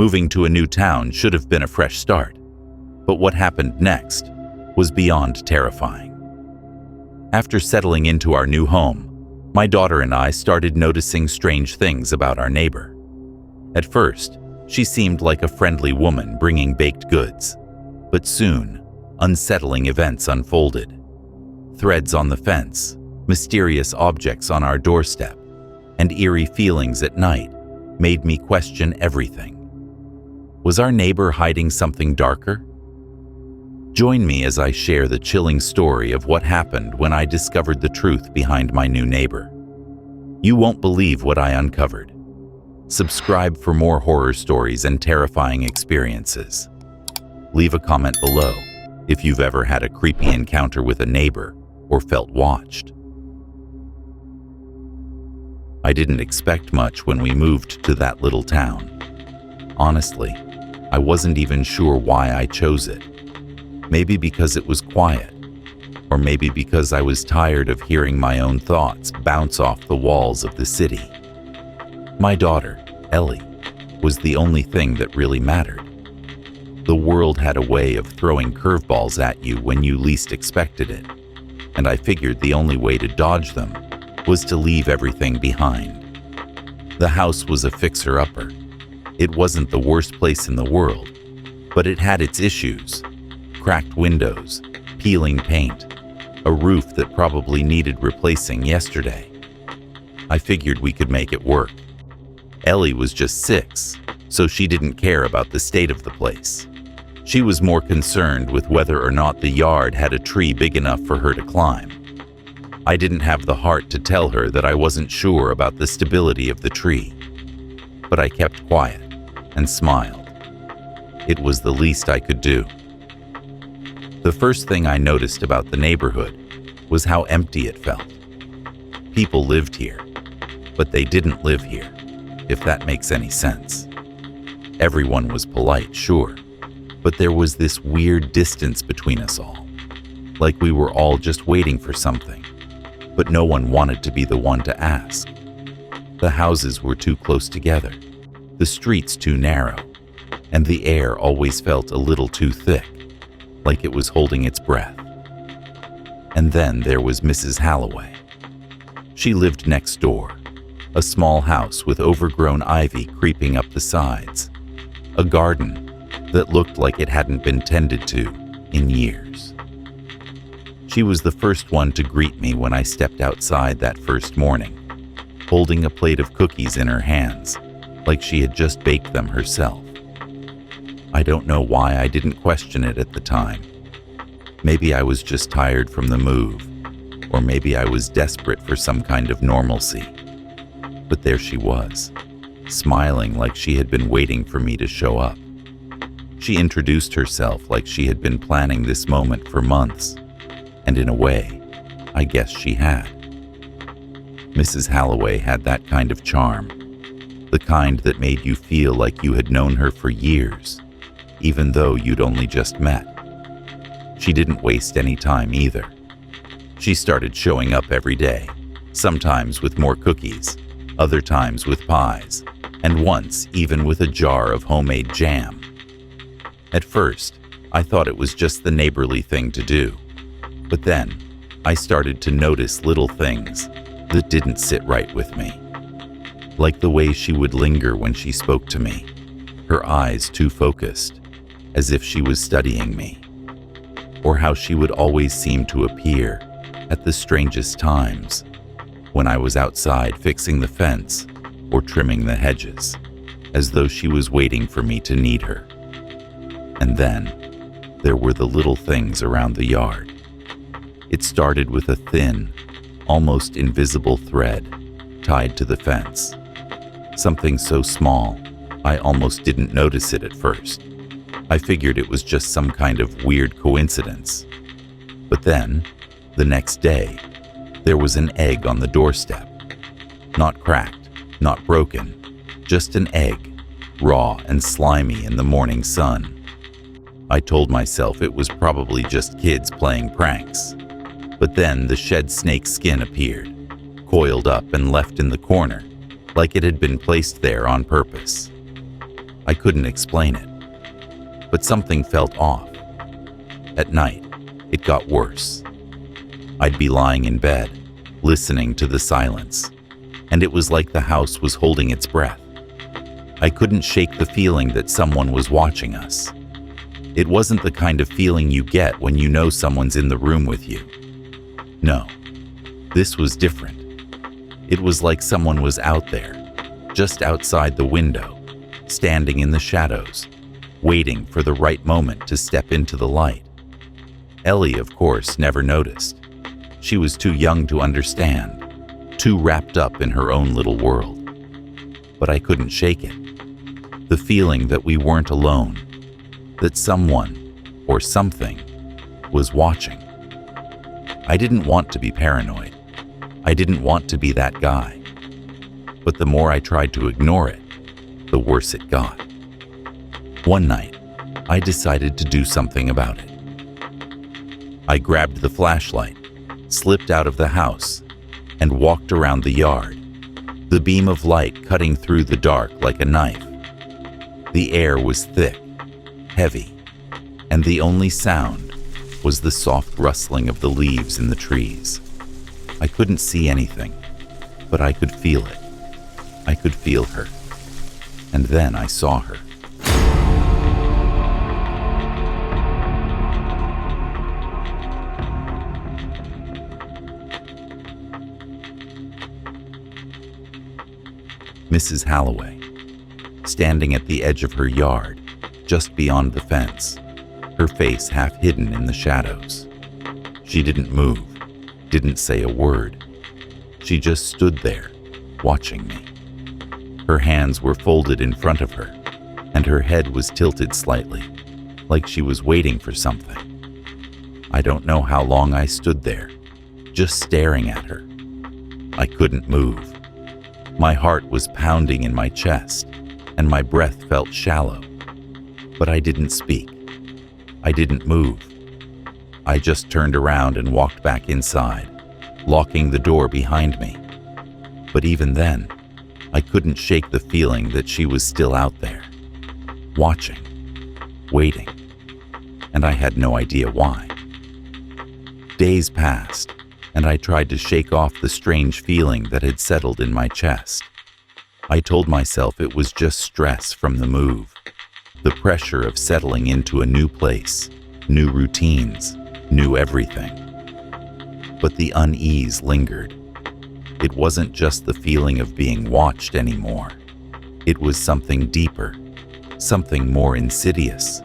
Moving to a new town should have been a fresh start, but what happened next was beyond terrifying. After settling into our new home, my daughter and I started noticing strange things about our neighbor. At first, she seemed like a friendly woman bringing baked goods, but soon, unsettling events unfolded. Threads on the fence, mysterious objects on our doorstep, and eerie feelings at night made me question everything. Was our neighbor hiding something darker? Join me as I share the chilling story of what happened when I discovered the truth behind my new neighbor. You won't believe what I uncovered. Subscribe for more horror stories and terrifying experiences. Leave a comment below if you've ever had a creepy encounter with a neighbor or felt watched. I didn't expect much when we moved to that little town. Honestly, I wasn't even sure why I chose it. Maybe because it was quiet, or maybe because I was tired of hearing my own thoughts bounce off the walls of the city. My daughter, Ellie, was the only thing that really mattered. The world had a way of throwing curveballs at you when you least expected it, and I figured the only way to dodge them was to leave everything behind. The house was a fixer-upper. It wasn't the worst place in the world, but it had its issues. Cracked windows, peeling paint, a roof that probably needed replacing yesterday. I figured we could make it work. Ellie was just 6, so she didn't care about the state of the place. She was more concerned with whether or not the yard had a tree big enough for her to climb. I didn't have the heart to tell her that I wasn't sure about the stability of the tree, but I kept quiet and smiled. It was the least I could do. The first thing I noticed about the neighborhood was how empty it felt. People lived here, but they didn't live here, if that makes any sense. Everyone was polite, sure, but there was this weird distance between us all, like we were all just waiting for something, but no one wanted to be the one to ask. The houses were too close together, the streets too narrow, and the air always felt a little too thick, like it was holding its breath. And then there was Mrs. Halloway. She lived next door, a small house with overgrown ivy creeping up the sides, a garden that looked like it hadn't been tended to in years. She was the first one to greet me when I stepped outside that first morning, holding a plate of cookies in her hands, like she had just baked them herself. I don't know why I didn't question it at the time. Maybe I was just tired from the move, or maybe I was desperate for some kind of normalcy. But there she was, smiling like she had been waiting for me to show up. She introduced herself like she had been planning this moment for months, and in a way, I guess she had. Mrs. Halloway had that kind of charm, the kind that made you feel like you had known her for years, even though you'd only just met. She didn't waste any time either. She started showing up every day, sometimes with more cookies, other times with pies, and once even with a jar of homemade jam. At first, I thought it was just the neighborly thing to do, but then I started to notice little things that didn't sit right with me. Like the way she would linger when she spoke to me, her eyes too focused, as if she was studying me. Or how she would always seem to appear at the strangest times, when I was outside fixing the fence or trimming the hedges, as though she was waiting for me to need her. And then there were the little things around the yard. It started with a thin, almost invisible thread tied to the fence. Something so small, I almost didn't notice it at first. I figured it was just some kind of weird coincidence. But then, the next day, there was an egg on the doorstep. Not cracked, not broken, just an egg, raw and slimy in the morning sun. I told myself it was probably just kids playing pranks. But then the shed snake skin appeared, coiled up and left in the corner, like it had been placed there on purpose. I couldn't explain it, but something felt off. At night, it got worse. I'd be lying in bed, listening to the silence, and it was like the house was holding its breath. I couldn't shake the feeling that someone was watching us. It wasn't the kind of feeling you get when you know someone's in the room with you. No, this was different. It was like someone was out there, just outside the window, standing in the shadows, waiting for the right moment to step into the light. Ellie, of course, never noticed. She was too young to understand, too wrapped up in her own little world. But I couldn't shake it. The feeling that we weren't alone, that someone or something was watching. I didn't want to be paranoid. I didn't want to be that guy. But the more I tried to ignore it, the worse it got. One night, I decided to do something about it. I grabbed the flashlight, slipped out of the house, and walked around the yard, the beam of light cutting through the dark like a knife. The air was thick, heavy, and the only sound was the soft rustling of the leaves in the trees. I couldn't see anything, but I could feel it. I could feel her. And then I saw her. Mrs. Halloway, standing at the edge of her yard, just beyond the fence, her face half hidden in the shadows. She didn't move, didn't say a word. She just stood there, watching me. Her hands were folded in front of her, and her head was tilted slightly, like she was waiting for something. I don't know how long I stood there, just staring at her. I couldn't move. My heart was pounding in my chest, and my breath felt shallow. But I didn't speak. I didn't move. I just turned around and walked back inside, locking the door behind me. But even then, I couldn't shake the feeling that she was still out there, watching, waiting, and I had no idea why. Days passed, and I tried to shake off the strange feeling that had settled in my chest. I told myself it was just stress from the move, the pressure of settling into a new place, new routines, new everything. But the unease lingered. It wasn't just the feeling of being watched anymore. It was something deeper, something more insidious.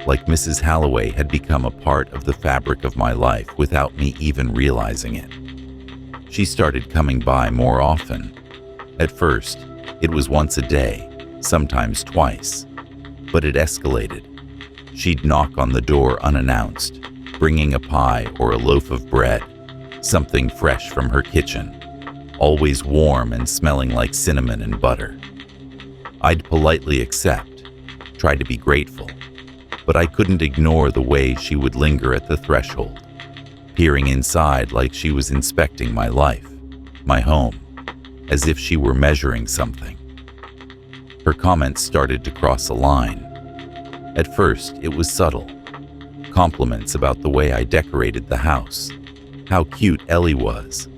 Like Mrs. Halloway had become a part of the fabric of my life without me even realizing it. She started coming by more often. At first, it was once a day, sometimes twice, but it escalated. She'd knock on the door unannounced, bringing a pie or a loaf of bread, something fresh from her kitchen, always warm and smelling like cinnamon and butter. I'd politely accept, try to be grateful, but I couldn't ignore the way she would linger at the threshold, peering inside like she was inspecting my life, my home, as if she were measuring something. Her comments started to cross a line. At first, it was subtle. Compliments about the way I decorated the house, how cute Ellie was,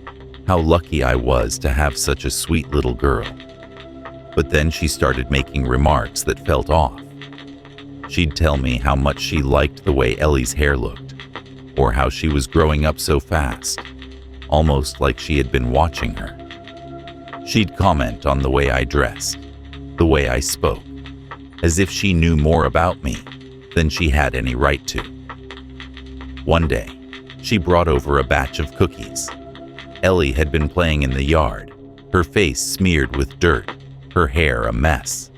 how lucky I was to have such a sweet little girl. But then she started making remarks that felt off. She'd tell me how much she liked the way Ellie's hair looked, or how she was growing up so fast, almost like she had been watching her. She'd comment on the way I dressed, the way I spoke, as if she knew more about me than she had any right to. One day, she brought over a batch of cookies. Ellie had been playing in the yard, her face smeared with dirt, her hair a mess.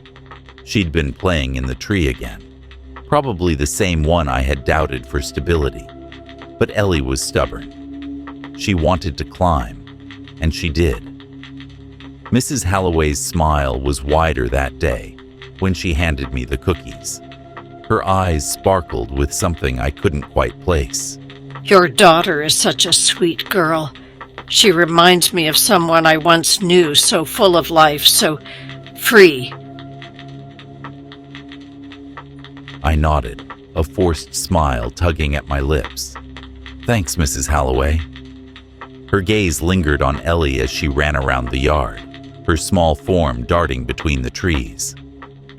She'd been playing in the tree again, probably the same one I had doubted for stability. But Ellie was stubborn. She wanted to climb, and she did. Mrs. Halloway's smile was wider that day when she handed me the cookies. Her eyes sparkled with something I couldn't quite place. Your daughter is such a sweet girl. She reminds me of someone I once knew, so full of life, so free. I nodded, a forced smile tugging at my lips. "Thanks, Mrs. Holloway." Her gaze lingered on Ellie as she ran around the yard, her small form darting between the trees.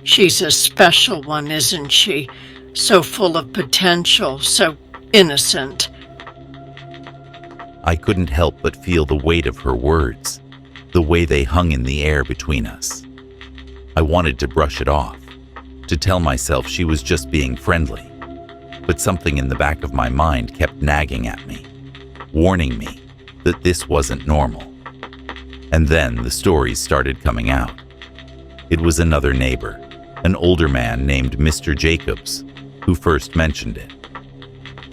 She's a special one, isn't she? So full of potential, so innocent. I couldn't help but feel the weight of her words, the way they hung in the air between us. I wanted to brush it off, to tell myself she was just being friendly, but something in the back of my mind kept nagging at me, warning me that this wasn't normal. And then the stories started coming out. It was another neighbor, an older man named Mr. Jacobs, who first mentioned it.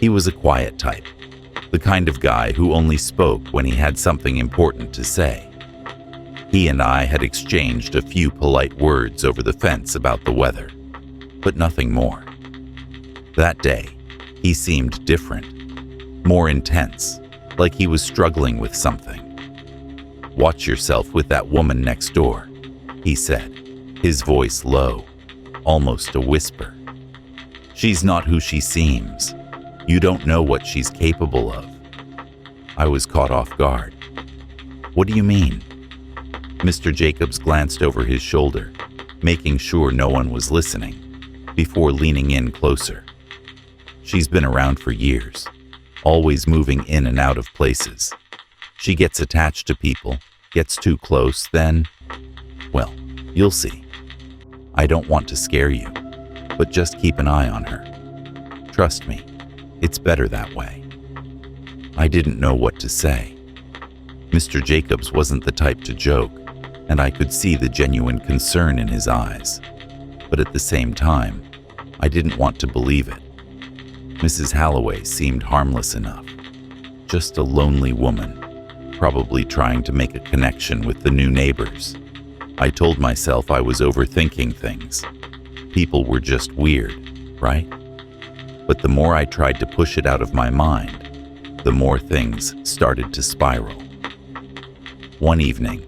He was a quiet type, the kind of guy who only spoke when he had something important to say. He and I had exchanged a few polite words over the fence about the weather, but nothing more. That day, he seemed different, more intense, like he was struggling with something. "Watch yourself with that woman next door," he said, his voice low, almost a whisper. "She's not who she seems. You don't know what she's capable of." I was caught off guard. "What do you mean?" Mr. Jacobs glanced over his shoulder, making sure no one was listening, before leaning in closer. "She's been around for years, always moving in and out of places. She gets attached to people, gets too close, then, well, you'll see. I don't want to scare you, but just keep an eye on her. Trust me, it's better that way." I didn't know what to say. Mr. Jacobs wasn't the type to joke, and I could see the genuine concern in his eyes. But at the same time, I didn't want to believe it. Mrs. Holloway seemed harmless enough. Just a lonely woman, probably trying to make a connection with the new neighbors. I told myself I was overthinking things. People were just weird, right? But the more I tried to push it out of my mind, the more things started to spiral. One evening,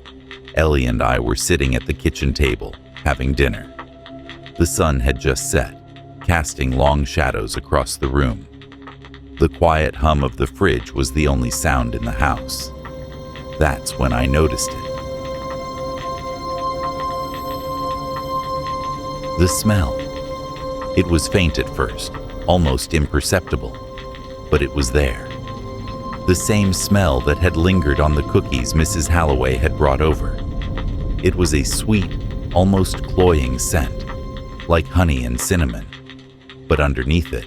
Ellie and I were sitting at the kitchen table, having dinner. The sun had just set, casting long shadows across the room. The quiet hum of the fridge was the only sound in the house. That's when I noticed it. The smell. It was faint at first, almost imperceptible, but it was there. The same smell that had lingered on the cookies Mrs. Holloway had brought over. It was a sweet, almost cloying scent, like honey and cinnamon. But underneath it,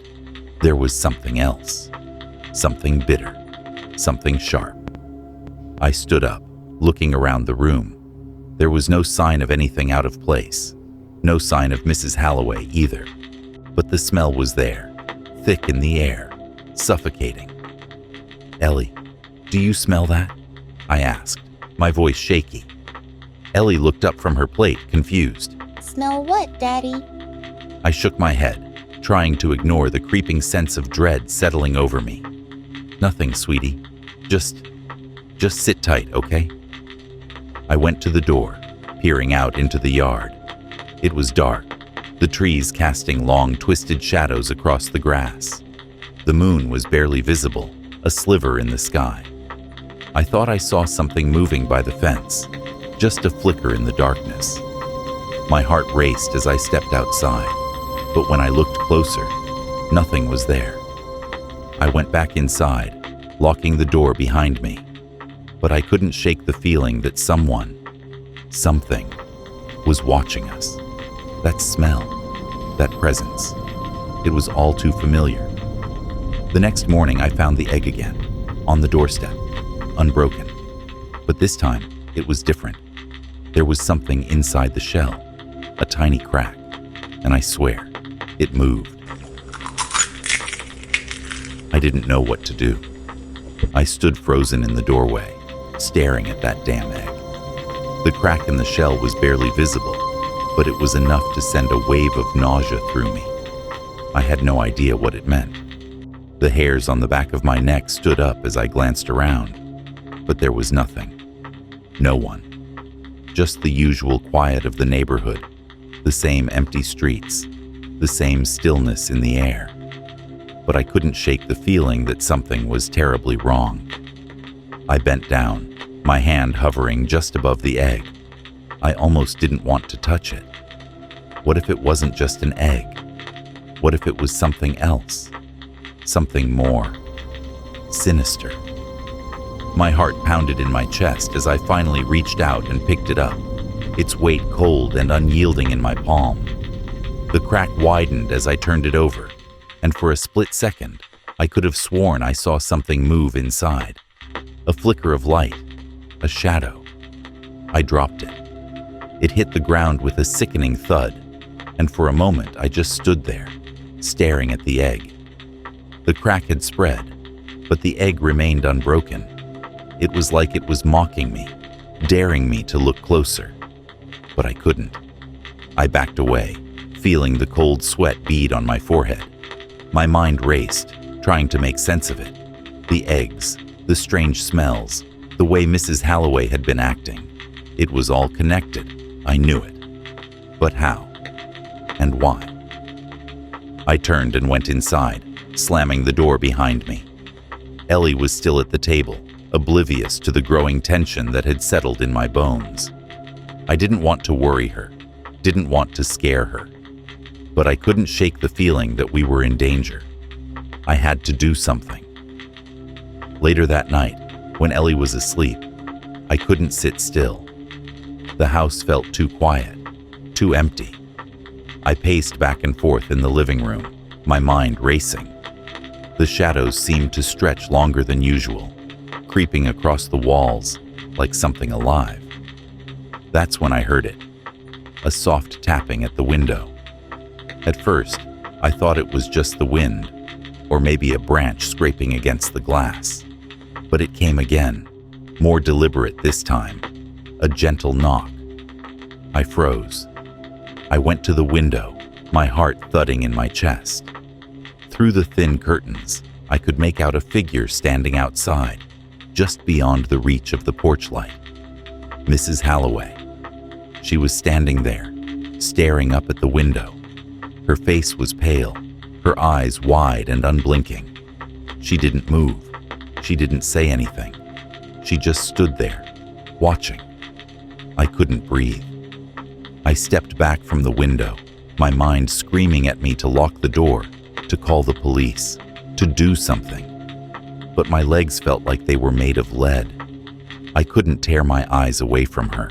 there was something else. Something bitter, something sharp. I stood up, looking around the room. There was no sign of anything out of place, no sign of Mrs. Holloway either. But the smell was there, thick in the air, suffocating. "Ellie, do you smell that?" I asked, my voice shaky. Ellie looked up from her plate, confused. "Smell what, Daddy?" I shook my head, trying to ignore the creeping sense of dread settling over me. "Nothing, sweetie. Just sit tight, okay?" I went to the door, peering out into the yard. It was dark, the trees casting long, twisted shadows across the grass. The moon was barely visible, a sliver in the sky. I thought I saw something moving by the fence, just a flicker in the darkness. My heart raced as I stepped outside, but when I looked closer, nothing was there. I went back inside, locking the door behind me, but I couldn't shake the feeling that something, was watching us. That smell, that presence, it was all too familiar. The next morning, I found the egg again, on the doorstep, unbroken. But this time, it was different. There was something inside the shell, a tiny crack, and I swear, it moved. I didn't know what to do. I stood frozen in the doorway, staring at that damn egg. The crack in the shell was barely visible, but it was enough to send a wave of nausea through me. I had no idea what it meant. The hairs on the back of my neck stood up as I glanced around, but there was nothing. No one. Just the usual quiet of the neighborhood, the same empty streets, the the same stillness in the air. But I couldn't shake the feeling that something was terribly wrong. I bent down, my hand hovering just above the egg. I almost didn't want to touch it. What if it wasn't just an egg? What if it was something else? Something more sinister. My heart pounded in my chest as I finally reached out and picked it up, its weight cold and unyielding in my palm. The crack widened as I turned it over, and for a split second, I could have sworn I saw something move inside. A flicker of light, a shadow. I dropped it. It hit the ground with a sickening thud, and for a moment I just stood there, staring at the egg. The crack had spread, but the egg remained unbroken. It was like it was mocking me, daring me to look closer. But I couldn't. I backed away, feeling the cold sweat bead on my forehead. My mind raced, trying to make sense of it. The eggs, the strange smells, the way Mrs. Halloway had been acting. It was all connected. I knew it. But how? And why? I turned and went inside, slamming the door behind me. Ellie was still at the table, oblivious to the growing tension that had settled in my bones. I didn't want to worry her, didn't want to scare her, but I couldn't shake the feeling that we were in danger. I had to do something. Later that night, when Ellie was asleep, I couldn't sit still. The house felt too quiet, too empty. I paced back and forth in the living room, my mind racing. The shadows seemed to stretch longer than usual, creeping across the walls like something alive. That's when I heard it, a soft tapping at the window. At first, I thought it was just the wind, or maybe a branch scraping against the glass. But it came again, more deliberate this time, a gentle knock. I froze. I went to the window, my heart thudding in my chest. Through the thin curtains, I could make out a figure standing outside, just beyond the reach of the porch light. Mrs. Halloway. She was standing there, staring up at the window. Her face was pale, her eyes wide and unblinking. She didn't move. She didn't say anything. She just stood there, watching. I couldn't breathe. I stepped back from the window, my mind screaming at me to lock the door, to call the police, to do something. But my legs felt like they were made of lead. I couldn't tear my eyes away from her.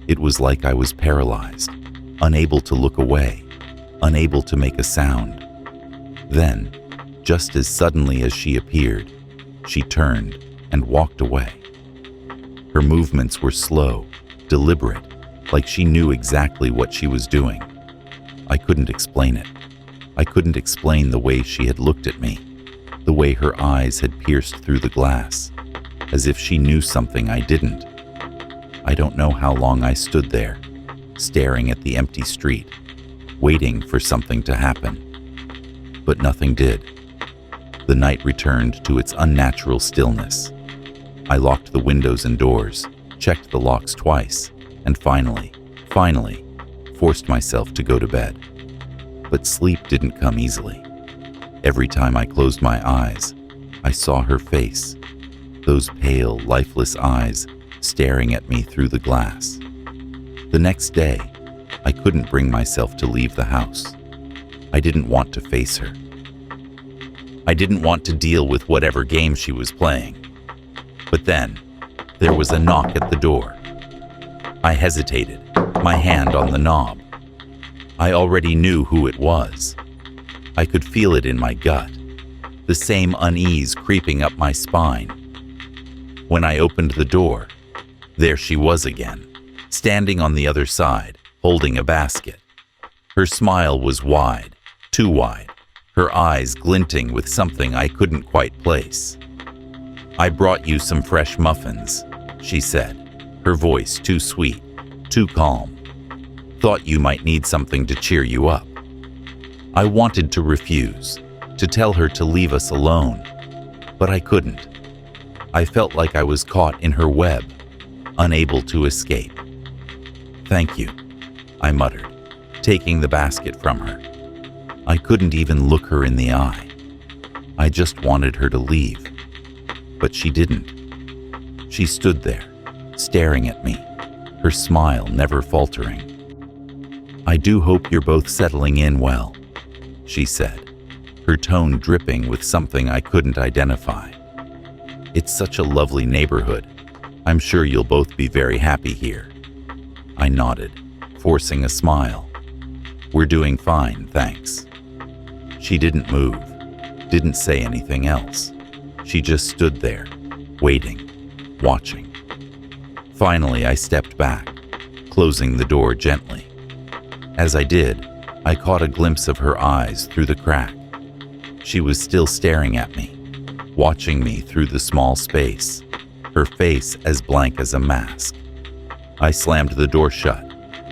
It was like I was paralyzed, unable to look away, unable to make a sound. Then, just as suddenly as she appeared, she turned and walked away. Her movements were slow, deliberate, like she knew exactly what she was doing. I couldn't explain it. I couldn't explain the way she had looked at me, the way her eyes had pierced through the glass, as if she knew something I didn't. I don't know how long I stood there, staring at the empty street, waiting for something to happen. But nothing did. The night returned to its unnatural stillness. I locked the windows and doors, checked the locks twice, and finally, forced myself to go to bed. But sleep didn't come easily. Every time I closed my eyes, I saw her face, those pale, lifeless eyes staring at me through the glass. The next day, I couldn't bring myself to leave the house. I didn't want to face her. I didn't want to deal with whatever game she was playing. But then, there was a knock at the door. I hesitated, my hand on the knob. I already knew who it was. I could feel it in my gut, the same unease creeping up my spine. When I opened the door, there she was again, standing on the other side, holding a basket. Her smile was wide, too wide, her eyes glinting with something I couldn't quite place. "I brought you some fresh muffins," she said, her voice too sweet, too calm. "Thought you might need something to cheer you up." I wanted to refuse, to tell her to leave us alone, but I couldn't. I felt like I was caught in her web, unable to escape. "Thank you," I muttered, taking the basket from her. I couldn't even look her in the eye. I just wanted her to leave, but she didn't. She stood there, staring at me, her smile never faltering. "I do hope you're both settling in well," she said, her tone dripping with something I couldn't identify. "It's such a lovely neighborhood. I'm sure you'll both be very happy here." I nodded, forcing a smile. "We're doing fine, thanks." She didn't move, didn't say anything else. She just stood there, waiting, watching. Finally, I stepped back, closing the door gently. As I did, I caught a glimpse of her eyes through the crack. She was still staring at me, watching me through the small space, her face as blank as a mask. I slammed the door shut,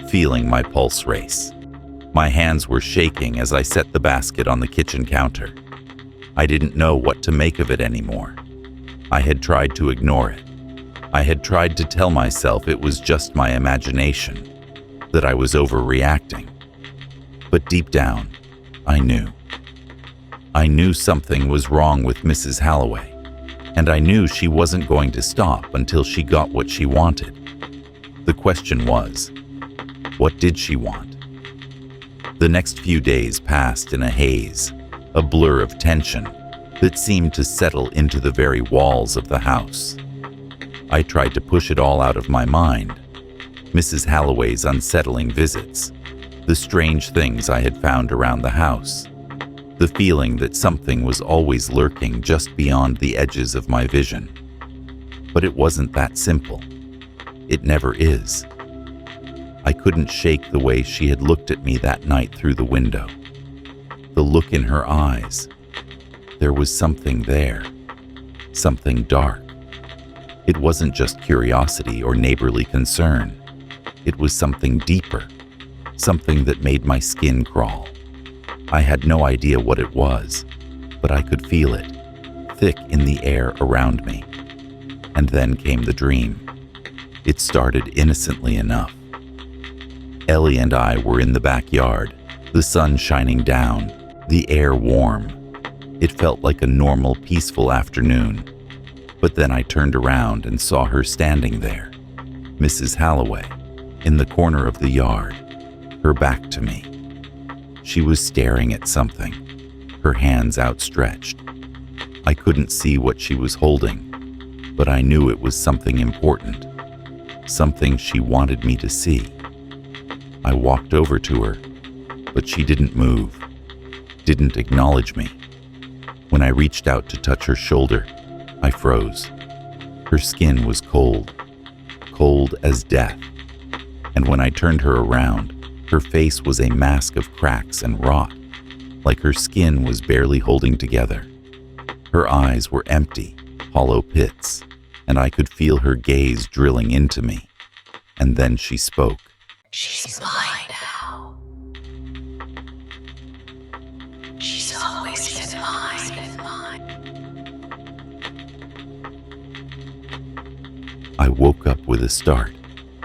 feeling my pulse race. My hands were shaking as I set the basket on the kitchen counter. I didn't know what to make of it anymore. I had tried to ignore it. I had tried to tell myself it was just my imagination, that I was overreacting. But deep down, I knew. I knew something was wrong with Mrs. Halloway, and I knew she wasn't going to stop until she got what she wanted. The question was, what did she want? The next few days passed in a haze, a blur of tension that seemed to settle into the very walls of the house. I tried to push it all out of my mind. Mrs. Halloway's unsettling visits, the strange things I had found around the house, the feeling that something was always lurking just beyond the edges of my vision. But it wasn't that simple. It never is. I couldn't shake the way she had looked at me that night through the window. The look in her eyes. There was something there, something dark. It wasn't just curiosity or neighborly concern. It was something deeper, something that made my skin crawl. I had no idea what it was, but I could feel it, thick in the air around me. And then came the dream. It started innocently enough. Ellie and I were in the backyard, the sun shining down, the air warm. It felt like a normal, peaceful afternoon. But then I turned around and saw her standing there, Mrs. Halloway, in the corner of the yard, her back to me. She was staring at something, her hands outstretched. I couldn't see what she was holding, but I knew it was something important, something she wanted me to see. I walked over to her, but she didn't move, didn't acknowledge me. When I reached out to touch her shoulder, I froze. Her skin was cold, cold as death. And when I turned her around, her face was a mask of cracks and rot, like her skin was barely holding together. Her eyes were empty, hollow pits, and I could feel her gaze drilling into me. And then she spoke. "She's mine now. She's always been mine. I woke up with a start,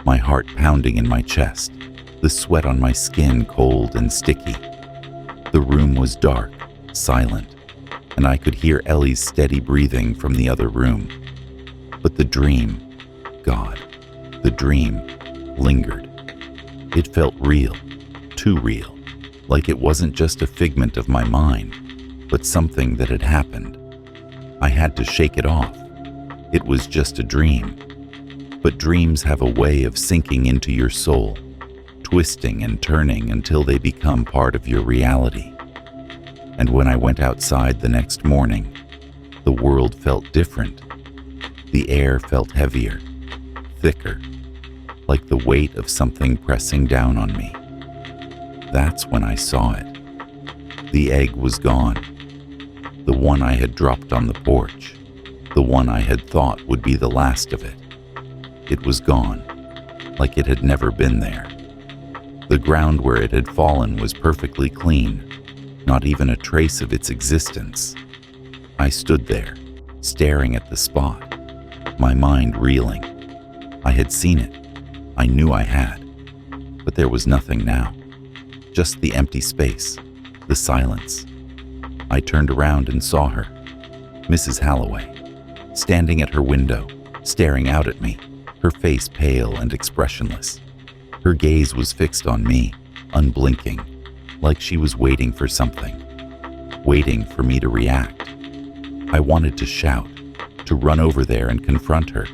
my heart pounding in my chest, the sweat on my skin cold and sticky. The room was dark, silent, and I could hear Ellie's steady breathing from the other room. But the dream, God, the dream, lingered. It felt real, too real, like it wasn't just a figment of my mind, but something that had happened. I had to shake it off. It was just a dream. But dreams have a way of sinking into your soul, twisting and turning until they become part of your reality. And when I went outside the next morning, the world felt different. The air felt heavier, thicker, like the weight of something pressing down on me. That's when I saw it. The egg was gone. The one I had dropped on the porch. The one I had thought would be the last of it. It was gone, like it had never been there. The ground where it had fallen was perfectly clean, not even a trace of its existence. I stood there, staring at the spot, my mind reeling. I had seen it. I knew I had. But there was nothing now. Just the empty space, the silence. I turned around and saw her, Mrs. Halloway, standing at her window, staring out at me, her face pale and expressionless. Her gaze was fixed on me, unblinking, like she was waiting for something, waiting for me to react. I wanted to shout, to run over there and confront her,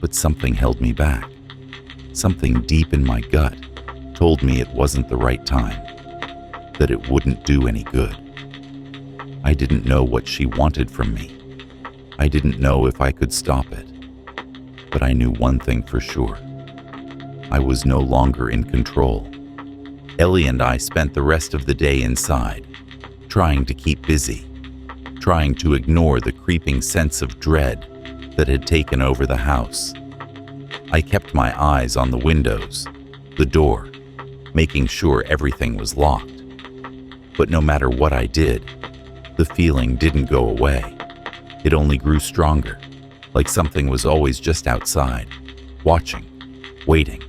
but something held me back. Something deep in my gut told me it wasn't the right time, that it wouldn't do any good. I didn't know what she wanted from me. I didn't know if I could stop it. But I knew one thing for sure. I was no longer in control. Ellie and I spent the rest of the day inside, trying to keep busy, trying to ignore the creeping sense of dread that had taken over the house. I kept my eyes on the windows, the door, making sure everything was locked. But no matter what I did, the feeling didn't go away. It only grew stronger, like something was always just outside, watching, waiting.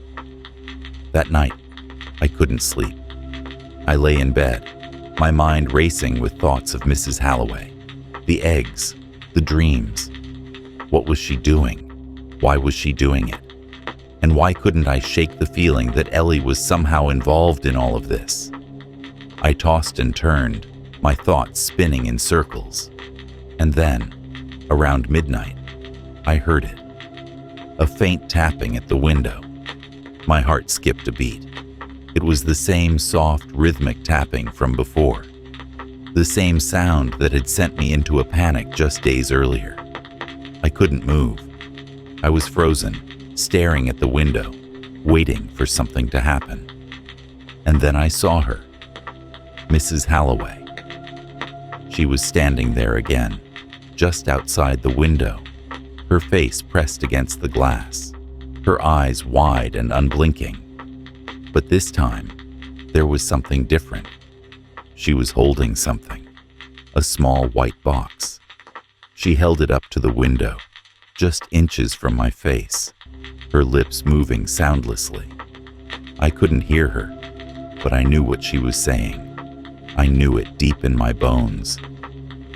That night, I couldn't sleep. I lay in bed, my mind racing with thoughts of Mrs. Halloway, the eggs, the dreams. What was she doing? Why was she doing it? And why couldn't I shake the feeling that Ellie was somehow involved in all of this? I tossed and turned, my thoughts spinning in circles. And then, around midnight, I heard it. A faint tapping at the window. My heart skipped a beat. It was the same soft, rhythmic tapping from before. The same sound that had sent me into a panic just days earlier. I couldn't move. I was frozen, staring at the window, waiting for something to happen. And then I saw her, Mrs. Halloway. She was standing there again, just outside the window, her face pressed against the glass, her eyes wide and unblinking. But this time, there was something different. She was holding something, a small white box. She held it up to the window, just inches from my face, her lips moving soundlessly. I couldn't hear her, but I knew what she was saying. I knew it deep in my bones.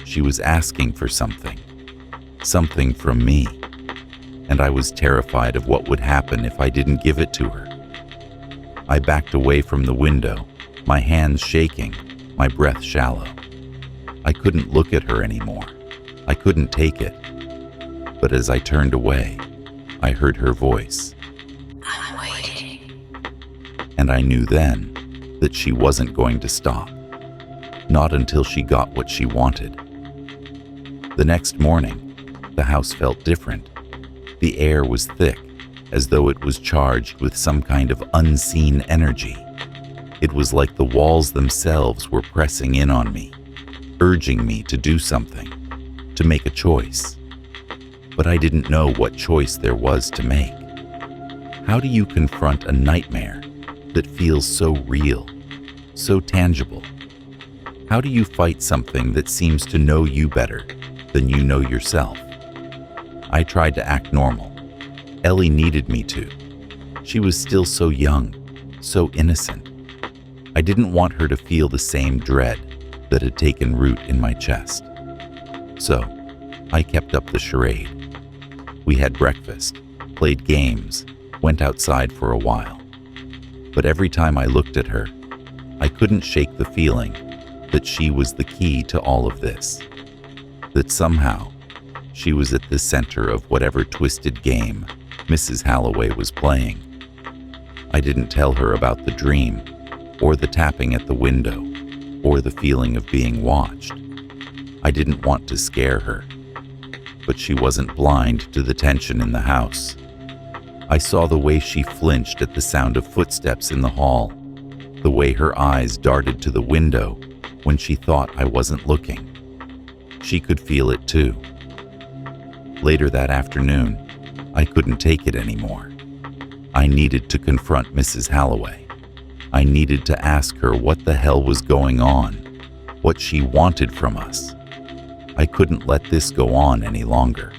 She was asking for something from me, and I was terrified of what would happen if I didn't give it to her. I backed away from the window, my hands shaking, my breath shallow. I couldn't look at her anymore. I couldn't take it. But as I turned away, I heard her voice. I'm waiting. And I knew then that she wasn't going to stop. Not until she got what she wanted. The next morning, the house felt different. The air was thick, as though it was charged with some kind of unseen energy. It was like the walls themselves were pressing in on me, urging me to do something, to make a choice. But I didn't know what choice there was to make. How do you confront a nightmare that feels so real, so tangible? How do you fight something that seems to know you better than you know yourself? I tried to act normal. Ellie needed me to. She was still so young, so innocent. I didn't want her to feel the same dread that had taken root in my chest. So, I kept up the charade. We had breakfast, played games, went outside for a while. But every time I looked at her, I couldn't shake the feeling that she was the key to all of this. That somehow, she was at the center of whatever twisted game Mrs. Halloway was playing. I didn't tell her about the dream, or the tapping at the window, or the feeling of being watched. I didn't want to scare her, but she wasn't blind to the tension in the house. I saw the way she flinched at the sound of footsteps in the hall, the way her eyes darted to the window when she thought I wasn't looking. She could feel it too. Later that afternoon, I couldn't take it anymore. I needed to confront Mrs. Halloway. I needed to ask her what the hell was going on, what she wanted from us. I couldn't let this go on any longer.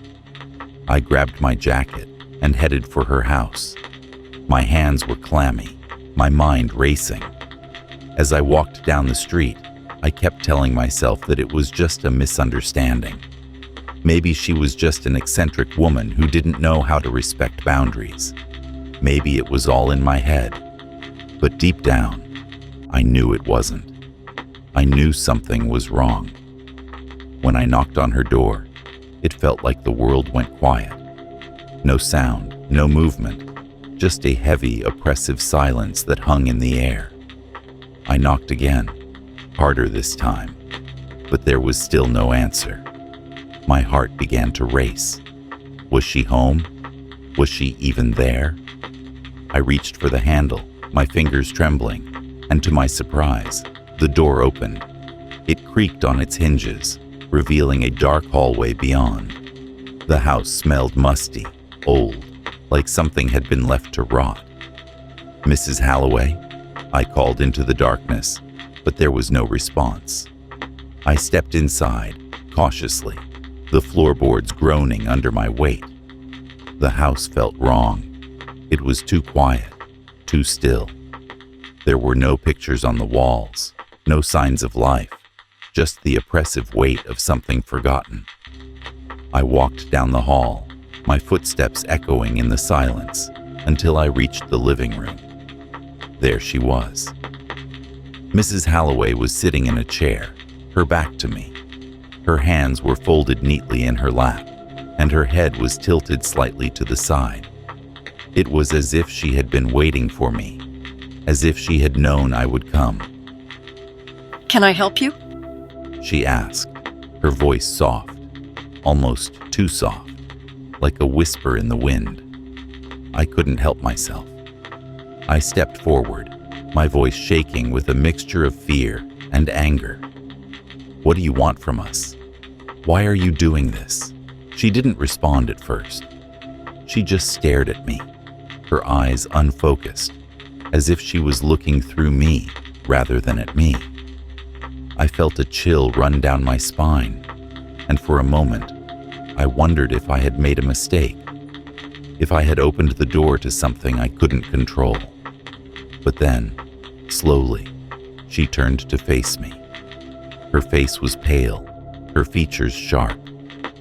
I grabbed my jacket and headed for her house. My hands were clammy, my mind racing. As I walked down the street, I kept telling myself that it was just a misunderstanding. Maybe she was just an eccentric woman who didn't know how to respect boundaries. Maybe it was all in my head. But deep down, I knew it wasn't. I knew something was wrong. When I knocked on her door, it felt like the world went quiet. No sound, no movement, just a heavy, oppressive silence that hung in the air. I knocked again, harder this time, but there was still no answer. My heart began to race. Was she home? Was she even there? I reached for the handle, my fingers trembling, and to my surprise, the door opened. It creaked on its hinges, revealing a dark hallway beyond. The house smelled musty, old, like something had been left to rot. "Mrs. Halloway?" I called into the darkness, but there was no response. I stepped inside, cautiously, the floorboards groaning under my weight. The house felt wrong. It was too quiet, too still. There were no pictures on the walls, no signs of life, just the oppressive weight of something forgotten. I walked down the hall, my footsteps echoing in the silence, until I reached the living room. There she was. Mrs. Halloway was sitting in a chair, her back to me. Her hands were folded neatly in her lap, and her head was tilted slightly to the side. It was as if she had been waiting for me, as if she had known I would come. Can I help you? She asked, her voice soft, almost too soft, like a whisper in the wind. I couldn't help myself. I stepped forward, my voice shaking with a mixture of fear and anger. "What do you want from us? Why are you doing this?" She didn't respond at first. She just stared at me, her eyes unfocused, as if she was looking through me rather than at me. I felt a chill run down my spine, and for a moment, I wondered if I had made a mistake, if I had opened the door to something I couldn't control. But then, slowly, she turned to face me. Her face was pale, her features sharp,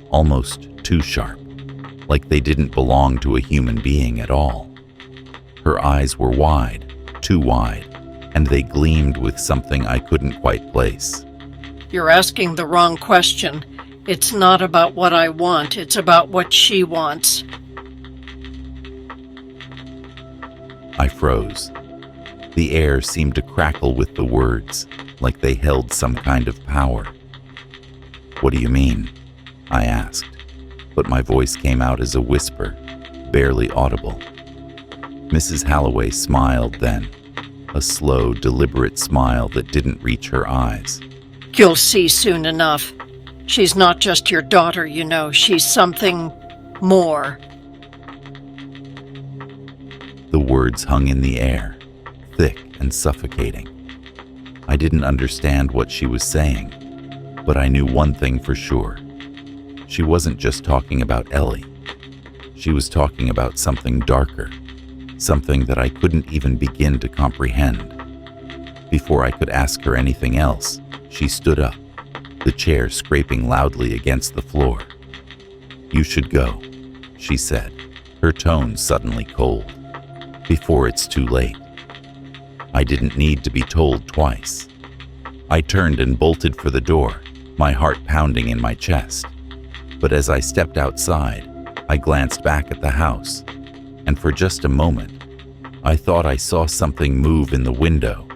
almost too sharp, like they didn't belong to a human being at all. Her eyes were wide, too wide, and they gleamed with something I couldn't quite place. You're asking the wrong question. It's not about what I want, it's about what she wants. I froze. The air seemed to crackle with the words, like they held some kind of power. "What do you mean?" I asked, but my voice came out as a whisper, barely audible. Mrs. Halloway smiled then, a slow, deliberate smile that didn't reach her eyes. You'll see soon enough. She's not just your daughter, you know. She's something more. The words hung in the air, thick and suffocating. I didn't understand what she was saying, but I knew one thing for sure. She wasn't just talking about Ellie. She was talking about something darker, something that I couldn't even begin to comprehend. Before I could ask her anything else, she stood up, the chair scraping loudly against the floor. "You should go," she said, her tone suddenly cold. "Before it's too late." I didn't need to be told twice. I turned and bolted for the door, my heart pounding in my chest. But as I stepped outside, I glanced back at the house, and for just a moment, I thought I saw something move in the window,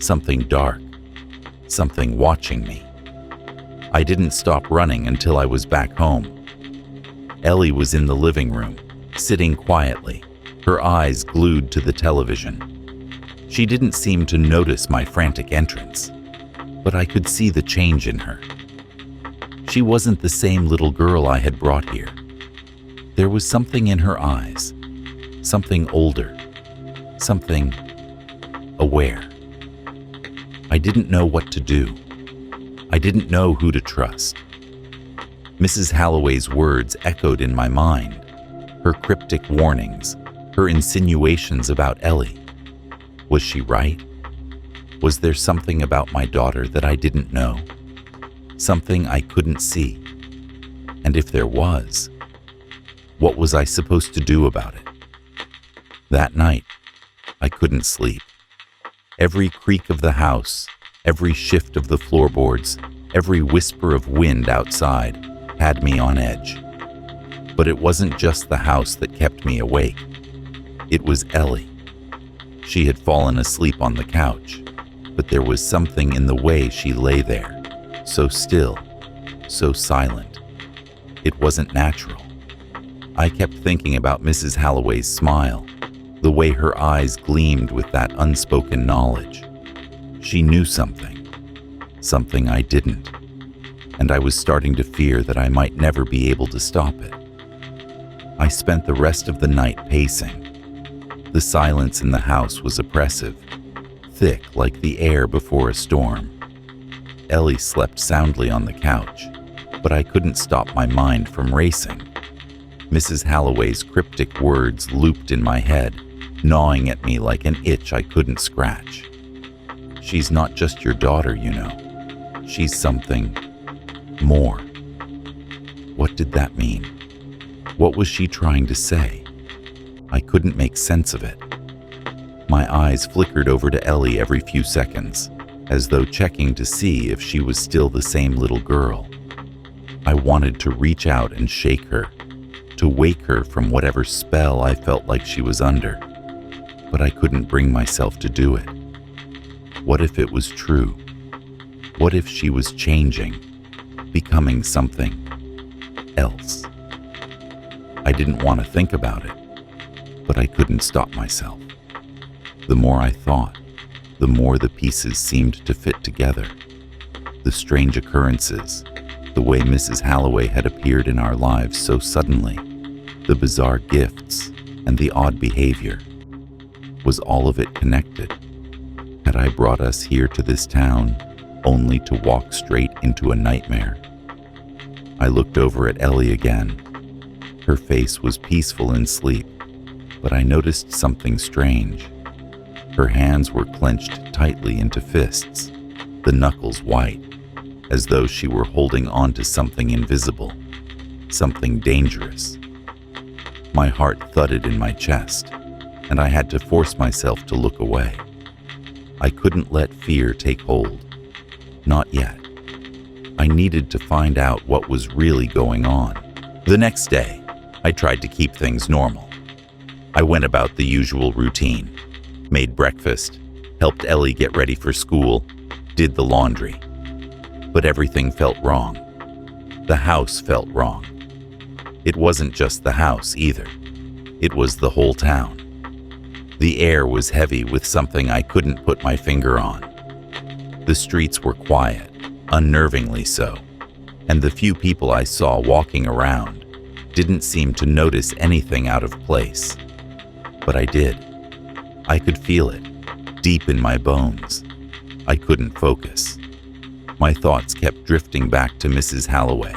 something dark, something watching me. I didn't stop running until I was back home. Ellie was in the living room, sitting quietly, her eyes glued to the television. She didn't seem to notice my frantic entrance, but I could see the change in her. She wasn't the same little girl I had brought here. There was something in her eyes, something older, something aware. I didn't know what to do. I didn't know who to trust. Mrs. Halloway's words echoed in my mind, her cryptic warnings, her insinuations about Ellie. Was she right? Was there something about my daughter that I didn't know? Something I couldn't see? And if there was, what was I supposed to do about it? That night, I couldn't sleep. Every creak of the house, every shift of the floorboards, every whisper of wind outside had me on edge. But it wasn't just the house that kept me awake. It was Ellie. She had fallen asleep on the couch, but there was something in the way she lay there, so still, so silent. It wasn't natural. I kept thinking about Mrs. Halloway's smile, the way her eyes gleamed with that unspoken knowledge. She knew something I didn't, and I was starting to fear that I might never be able to stop it. I spent the rest of the night pacing. The silence in the house was oppressive, thick like the air before a storm. Ellie slept soundly on the couch, but I couldn't stop my mind from racing. Mrs. Halloway's cryptic words looped in my head, gnawing at me like an itch I couldn't scratch. She's not just your daughter, you know. She's something more. What did that mean? What was she trying to say? I couldn't make sense of it. My eyes flickered over to Ellie every few seconds, as though checking to see if she was still the same little girl. I wanted to reach out and shake her, to wake her from whatever spell I felt like she was under, but I couldn't bring myself to do it. What if it was true? What if she was changing, becoming something else? I didn't want to think about it, but I couldn't stop myself. The more I thought, the more the pieces seemed to fit together. The strange occurrences, the way Mrs. Halloway had appeared in our lives so suddenly, the bizarre gifts, and the odd behavior. Was all of it connected? Had I brought us here to this town only to walk straight into a nightmare? I looked over at Ellie again. Her face was peaceful in sleep, but I noticed something strange. Her hands were clenched tightly into fists, the knuckles white, as though she were holding on to something invisible, something dangerous. My heart thudded in my chest, and I had to force myself to look away. I couldn't let fear take hold. Not yet. I needed to find out what was really going on. The next day, I tried to keep things normal. I went about the usual routine, made breakfast, helped Ellie get ready for school, did the laundry. But everything felt wrong. The house felt wrong. It wasn't just the house either. It was the whole town. The air was heavy with something I couldn't put my finger on. The streets were quiet, unnervingly so, and the few people I saw walking around didn't seem to notice anything out of place. But I did. I could feel it, deep in my bones. I couldn't focus. My thoughts kept drifting back to Mrs. Halloway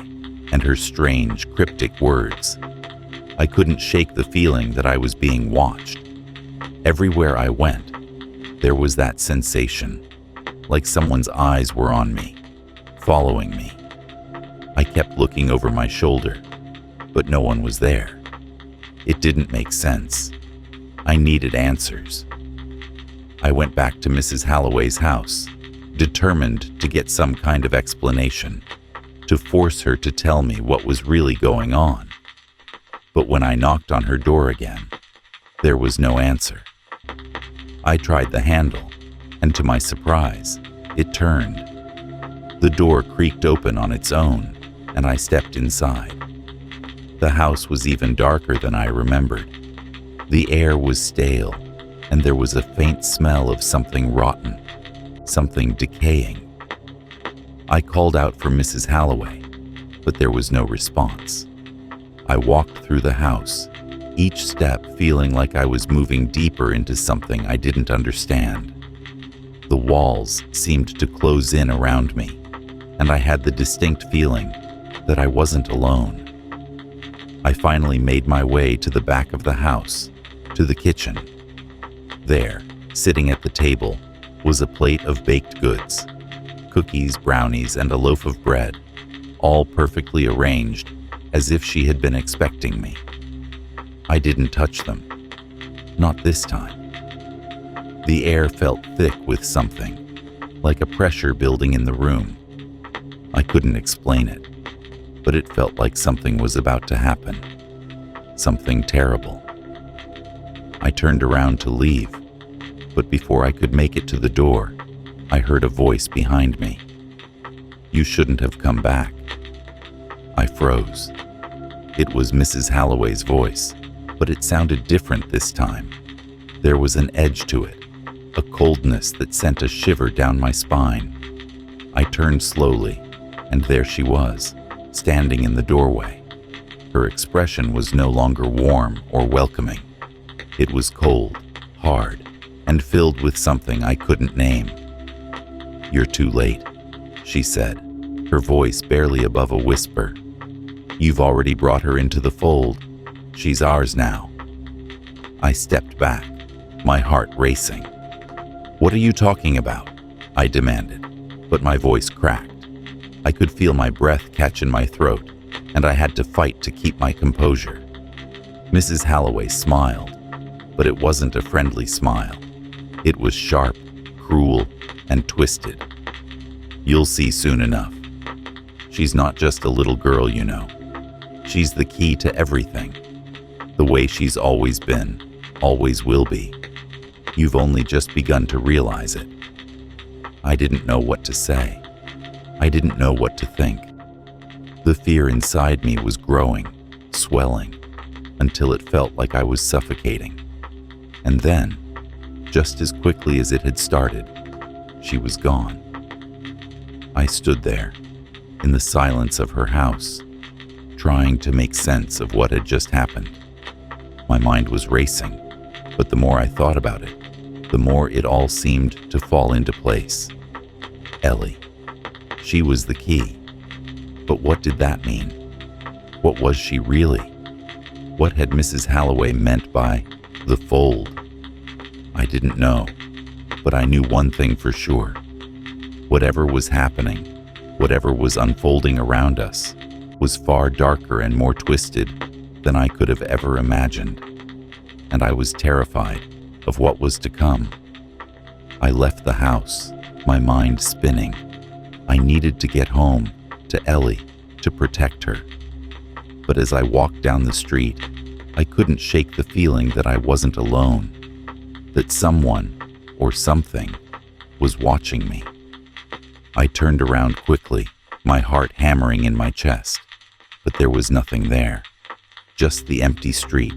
and her strange, cryptic words. I couldn't shake the feeling that I was being watched. Everywhere I went, there was that sensation, like someone's eyes were on me, following me. I kept looking over my shoulder, but no one was there. It didn't make sense. I needed answers. I went back to Mrs. Halloway's house, determined to get some kind of explanation, to force her to tell me what was really going on. But when I knocked on her door again, there was no answer. I tried the handle, and to my surprise, it turned. The door creaked open on its own, and I stepped inside. The house was even darker than I remembered. The air was stale, and there was a faint smell of something rotten, something decaying. I called out for Mrs. Halloway, but there was no response. I walked through the house, each step feeling like I was moving deeper into something I didn't understand. The walls seemed to close in around me, and I had the distinct feeling that I wasn't alone. I finally made my way to the back of the house, to the kitchen. There, sitting at the table, was a plate of baked goods, cookies, brownies, and a loaf of bread, all perfectly arranged as if she had been expecting me. I didn't touch them. Not this time. The air felt thick with something, like a pressure building in the room. I couldn't explain it, but it felt like something was about to happen. Something terrible. I turned around to leave, but before I could make it to the door, I heard a voice behind me. "You shouldn't have come back." I froze. It was Mrs. Halloway's voice, but it sounded different this time. There was an edge to it, a coldness that sent a shiver down my spine. I turned slowly, and there she was, standing in the doorway. Her expression was no longer warm or welcoming. It was cold, hard, and filled with something I couldn't name. "You're too late," she said, her voice barely above a whisper. "You've already brought her into the fold. She's ours now." I stepped back, my heart racing. "What are you talking about?" I demanded, but my voice cracked. I could feel my breath catch in my throat, and I had to fight to keep my composure. Mrs. Halloway smiled, but it wasn't a friendly smile. It was sharp, cruel, and twisted. "You'll see soon enough. She's not just a little girl, you know. She's the key to everything. The way she's always been, always will be. You've only just begun to realize it." I didn't know what to say. I didn't know what to think. The fear inside me was growing, swelling, until it felt like I was suffocating. And then, just as quickly as it had started, she was gone. I stood there, in the silence of her house, trying to make sense of what had just happened. My mind was racing, but the more I thought about it, the more it all seemed to fall into place. Ellie. She was the key. But what did that mean? What was she really? What had Mrs. Halloway meant by the fold? I didn't know, but I knew one thing for sure. Whatever was happening, whatever was unfolding around us, was far darker and more twisted than I could have ever imagined. And I was terrified of what was to come. I left the house, my mind spinning. I needed to get home, to Ellie, to protect her. But as I walked down the street, I couldn't shake the feeling that I wasn't alone, that someone, or something, was watching me. I turned around quickly, my heart hammering in my chest, but there was nothing there. Just the empty street,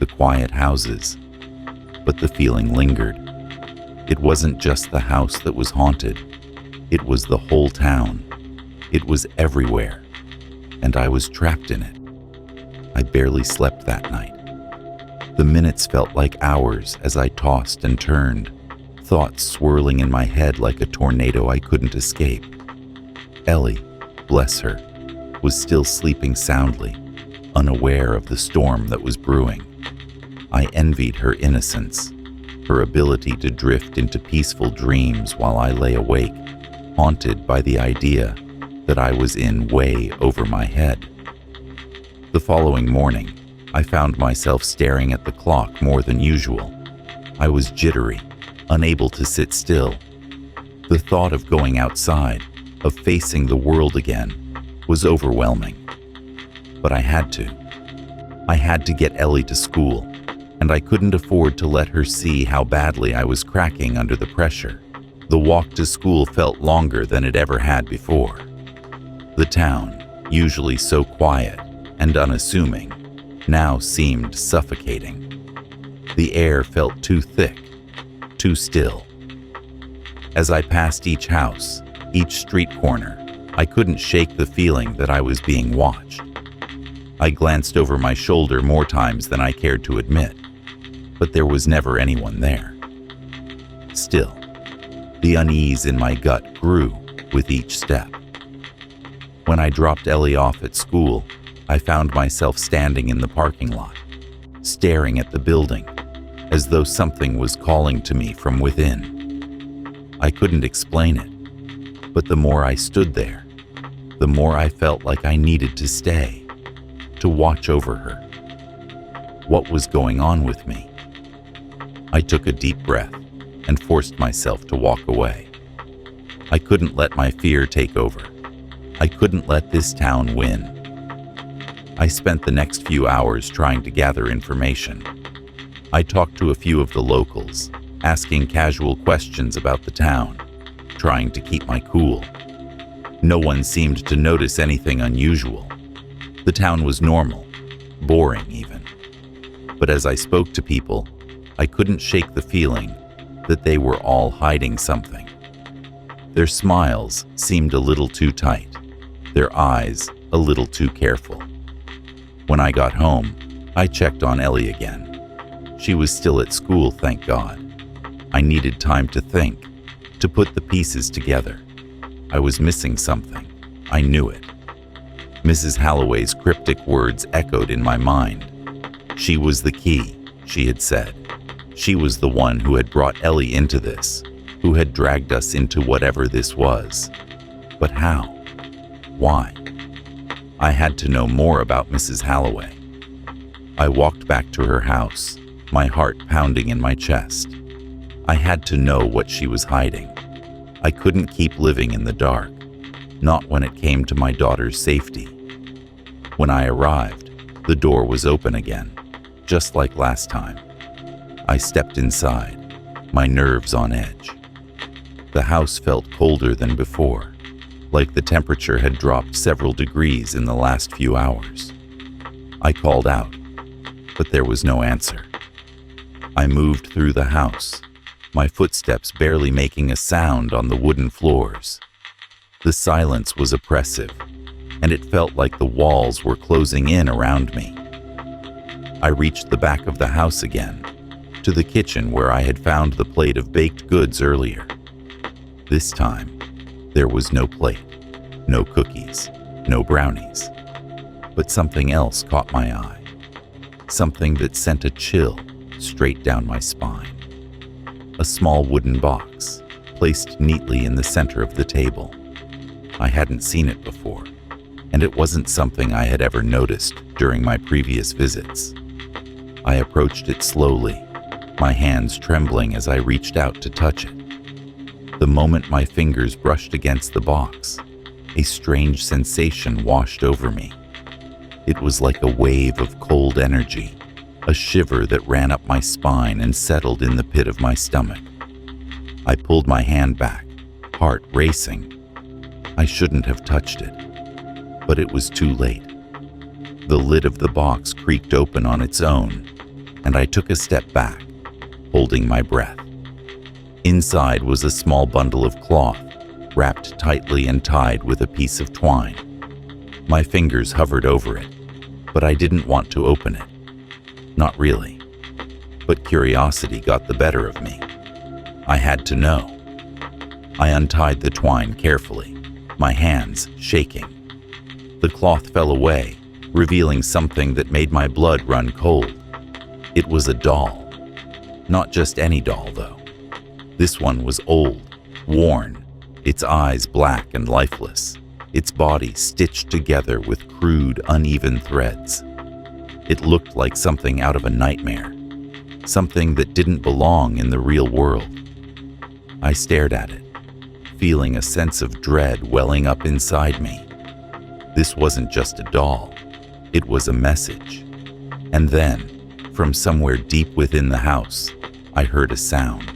the quiet houses. But the feeling lingered. It wasn't just the house that was haunted. It was the whole town. It was everywhere, and I was trapped in it. I barely slept that night. The minutes felt like hours as I tossed and turned, thoughts swirling in my head like a tornado I couldn't escape. Ellie, bless her, was still sleeping soundly, unaware of the storm that was brewing. I envied her innocence, her ability to drift into peaceful dreams while I lay awake, haunted by the idea that I was in way over my head. The following morning, I found myself staring at the clock more than usual. I was jittery, unable to sit still. The thought of going outside, of facing the world again, was overwhelming. But I had to. I had to get Ellie to school, and I couldn't afford to let her see how badly I was cracking under the pressure. The walk to school felt longer than it ever had before. The town, usually so quiet and unassuming, now seemed suffocating. The air felt too thick, too still. As I passed each house, each street corner, I couldn't shake the feeling that I was being watched. I glanced over my shoulder more times than I cared to admit, but there was never anyone there. Still, the unease in my gut grew with each step. When I dropped Ellie off at school, I found myself standing in the parking lot, staring at the building, as though something was calling to me from within. I couldn't explain it, but the more I stood there, the more I felt like I needed to stay, to watch over her. What was going on with me? I took a deep breath and forced myself to walk away. I couldn't let my fear take over. I couldn't let this town win. I spent the next few hours trying to gather information. I talked to a few of the locals, asking casual questions about the town, trying to keep my cool. No one seemed to notice anything unusual. The town was normal, boring even. But as I spoke to people, I couldn't shake the feeling that they were all hiding something. Their smiles seemed a little too tight, their eyes a little too careful. When I got home, I checked on Ellie again. She was still at school, thank God. I needed time to think, to put the pieces together. I was missing something. I knew it. Mrs. Halloway's cryptic words echoed in my mind. She was the key, she had said. She was the one who had brought Ellie into this, who had dragged us into whatever this was. But how? Why? I had to know more about Mrs. Halloway. I walked back to her house, my heart pounding in my chest. I had to know what she was hiding. I couldn't keep living in the dark, not when it came to my daughter's safety. When I arrived, the door was open again, just like last time. I stepped inside, my nerves on edge. The house felt colder than before, like the temperature had dropped several degrees in the last few hours. I called out, but there was no answer. I moved through the house, my footsteps barely making a sound on the wooden floors. The silence was oppressive, and it felt like the walls were closing in around me. I reached the back of the house again, to the kitchen where I had found the plate of baked goods earlier. This time, there was no plate, no cookies, no brownies. But something else caught my eye, something that sent a chill straight down my spine. A small wooden box, placed neatly in the center of the table. I hadn't seen it before, and it wasn't something I had ever noticed during my previous visits. I approached it slowly, my hands trembling as I reached out to touch it. The moment my fingers brushed against the box, a strange sensation washed over me. It was like a wave of cold energy, a shiver that ran up my spine and settled in the pit of my stomach. I pulled my hand back, heart racing. I shouldn't have touched it, but it was too late. The lid of the box creaked open on its own, and I took a step back, holding my breath. Inside was a small bundle of cloth, wrapped tightly and tied with a piece of twine. My fingers hovered over it, but I didn't want to open it. Not really. But curiosity got the better of me. I had to know. I untied the twine carefully, my hands shaking. The cloth fell away, revealing something that made my blood run cold. It was a doll. Not just any doll, though. This one was old, worn, its eyes black and lifeless, its body stitched together with crude, uneven threads. It looked like something out of a nightmare, something that didn't belong in the real world. I stared at it, feeling a sense of dread welling up inside me. This wasn't just a doll, it was a message. And then, from somewhere deep within the house, I heard a sound.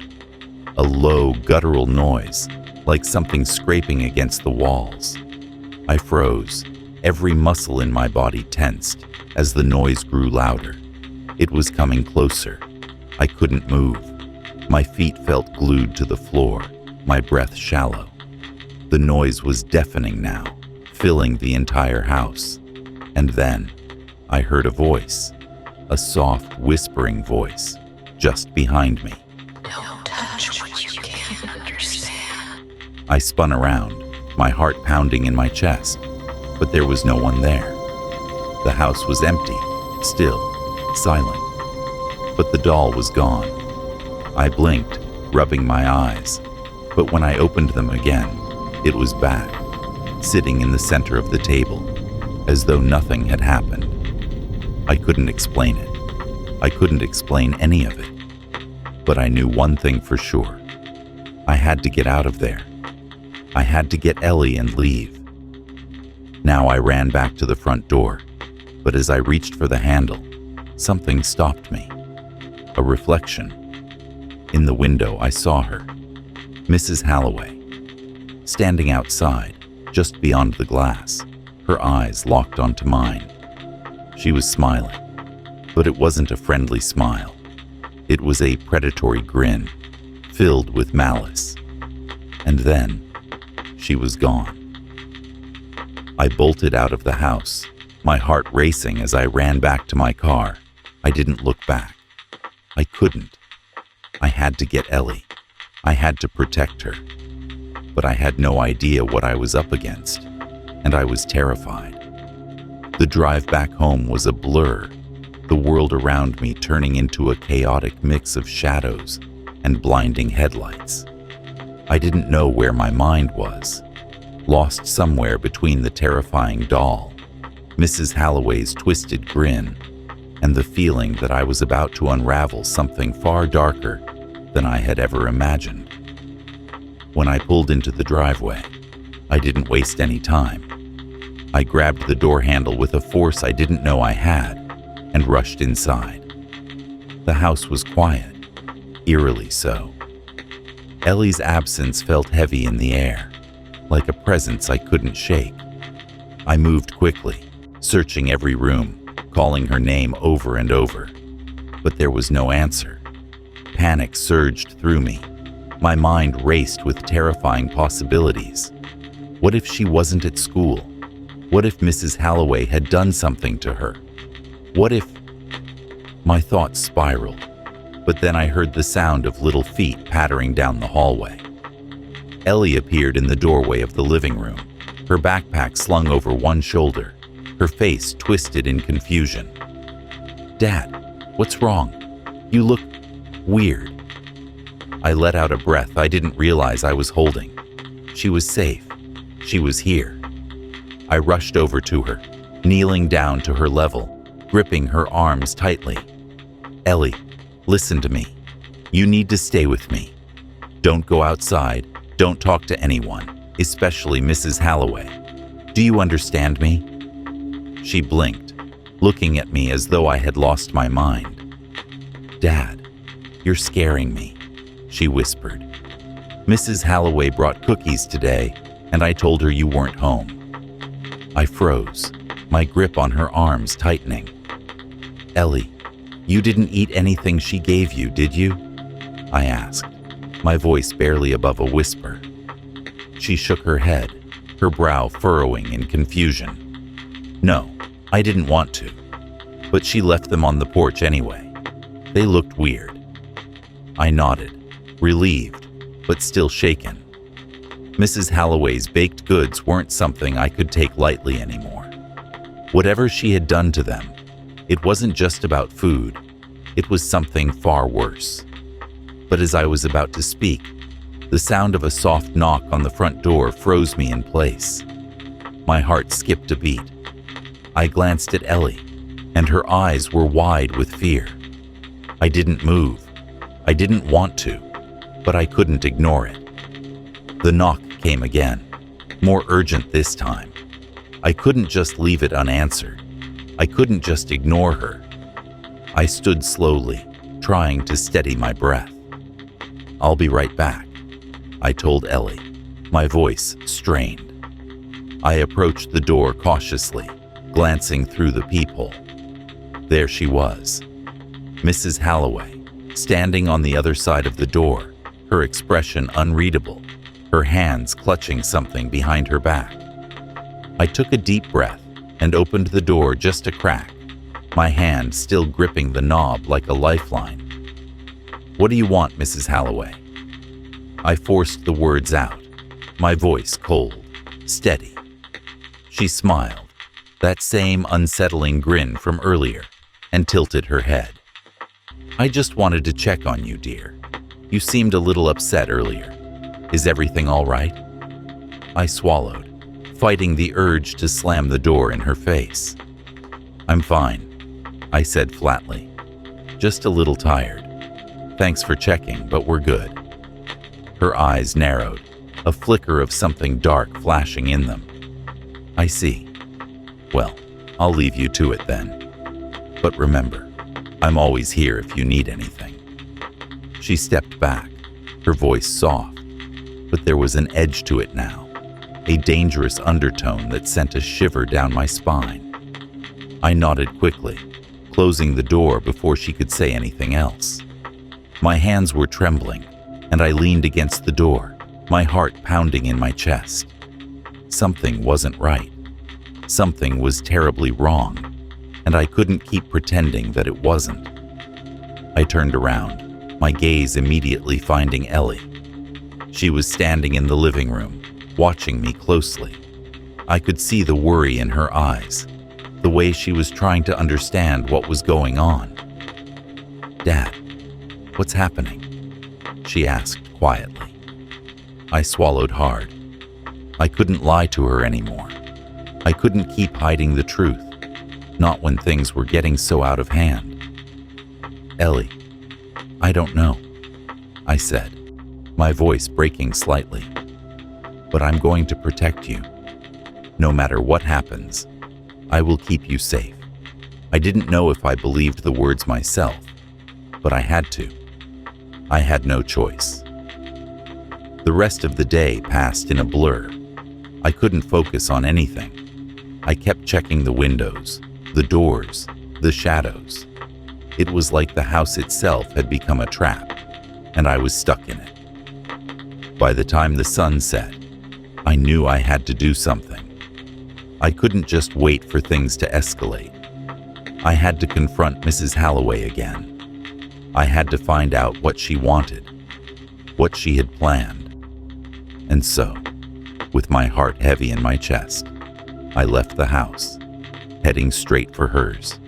A low, guttural noise, like something scraping against the walls. I froze, every muscle in my body tensed as the noise grew louder. It was coming closer. I couldn't move. My feet felt glued to the floor, my breath shallow. The noise was deafening now, filling the entire house. And then, I heard a voice, a soft, whispering voice, just behind me. Don't touch what you can't understand. I spun around, my heart pounding in my chest, but there was no one there. The house was empty, still, silent. But the doll was gone. I blinked, rubbing my eyes. But when I opened them again, it was back, sitting in the center of the table, as though nothing had happened. I couldn't explain it. I couldn't explain any of it. But I knew one thing for sure. I had to get out of there. I had to get Ellie and leave. Now I ran back to the front door, but as I reached for the handle, something stopped me. A reflection. In the window, I saw her, Mrs. Halloway, standing outside, just beyond the glass, her eyes locked onto mine. She was smiling, but it wasn't a friendly smile. It was a predatory grin, filled with malice. And then, she was gone. I bolted out of the house, my heart racing as I ran back to my car. I didn't look back. I couldn't. I had to get Ellie. I had to protect her. But I had no idea what I was up against, and I was terrified. The drive back home was a blur, the world around me turning into a chaotic mix of shadows and blinding headlights. I didn't know where my mind was, lost somewhere between the terrifying doll, Mrs. Halloway's twisted grin, and the feeling that I was about to unravel something far darker than I had ever imagined. When I pulled into the driveway, I didn't waste any time. I grabbed the door handle with a force I didn't know I had and rushed inside. The house was quiet, eerily so. Ellie's absence felt heavy in the air, like a presence I couldn't shake. I moved quickly, searching every room, calling her name over and over. But there was no answer. Panic surged through me. My mind raced with terrifying possibilities. What if she wasn't at school? What if Mrs. Halloway had done something to her? What if... My thoughts spiraled, but then I heard the sound of little feet pattering down the hallway. Ellie appeared in the doorway of the living room, her backpack slung over one shoulder, her face twisted in confusion. "Dad, what's wrong? You look weird." I let out a breath I didn't realize I was holding. She was safe. She was here. I rushed over to her, kneeling down to her level, gripping her arms tightly. "Ellie, listen to me. You need to stay with me. Don't go outside. Don't talk to anyone, especially Mrs. Halloway. Do you understand me?" She blinked, looking at me as though I had lost my mind. "Dad, you're scaring me," she whispered. "Mrs. Halloway brought cookies today, and I told her you weren't home." I froze, my grip on her arms tightening. "Ellie, you didn't eat anything she gave you, did you?" I asked, my voice barely above a whisper. She shook her head, her brow furrowing in confusion. "No, I didn't want to. But she left them on the porch anyway. They looked weird." I nodded, relieved, but still shaken. Mrs. Halloway's baked goods weren't something I could take lightly anymore. Whatever she had done to them, it wasn't just about food. It was something far worse. But as I was about to speak, the sound of a soft knock on the front door froze me in place. My heart skipped a beat. I glanced at Ellie, and her eyes were wide with fear. I didn't move. I didn't want to, but I couldn't ignore it. The knock came again, more urgent this time. I couldn't just leave it unanswered. I couldn't just ignore her. I stood slowly, trying to steady my breath. "I'll be right back," I told Ellie, my voice strained. I approached the door cautiously, glancing through the peephole. There she was, Mrs. Halloway, standing on the other side of the door, her expression unreadable, her hands clutching something behind her back. I took a deep breath and opened the door just a crack, my hand still gripping the knob like a lifeline. "What do you want, Mrs. Halloway?" I forced the words out, my voice cold, steady. She smiled, that same unsettling grin from earlier, and tilted her head. "I just wanted to check on you, dear. You seemed a little upset earlier. Is everything all right?" I swallowed, fighting the urge to slam the door in her face. "I'm fine," I said flatly. "Just a little tired. Thanks for checking, but we're good." Her eyes narrowed, a flicker of something dark flashing in them. "I see. Well, I'll leave you to it then. But remember, I'm always here if you need anything." She stepped back, her voice soft, but there was an edge to it now, a dangerous undertone that sent a shiver down my spine. I nodded quickly, closing the door before she could say anything else. My hands were trembling, and I leaned against the door, my heart pounding in my chest. Something wasn't right. Something was terribly wrong, and I couldn't keep pretending that it wasn't. I turned around, my gaze immediately finding Ellie. She was standing in the living room, watching me closely. I could see the worry in her eyes, the way she was trying to understand what was going on. "Dad, what's happening?" she asked quietly. I swallowed hard. I couldn't lie to her anymore. I couldn't keep hiding the truth, not when things were getting so out of hand. "Ellie, I don't know," I said, my voice breaking slightly. "But I'm going to protect you. No matter what happens, I will keep you safe." I didn't know if I believed the words myself, but I had to. I had no choice. The rest of the day passed in a blur. I couldn't focus on anything. I kept checking the windows, the doors, the shadows. It was like the house itself had become a trap, and I was stuck in it. By the time the sun set, I knew I had to do something. I couldn't just wait for things to escalate. I had to confront Mrs. Halloway again. I had to find out what she wanted, what she had planned. And so, with my heart heavy in my chest, I left the house, heading straight for hers.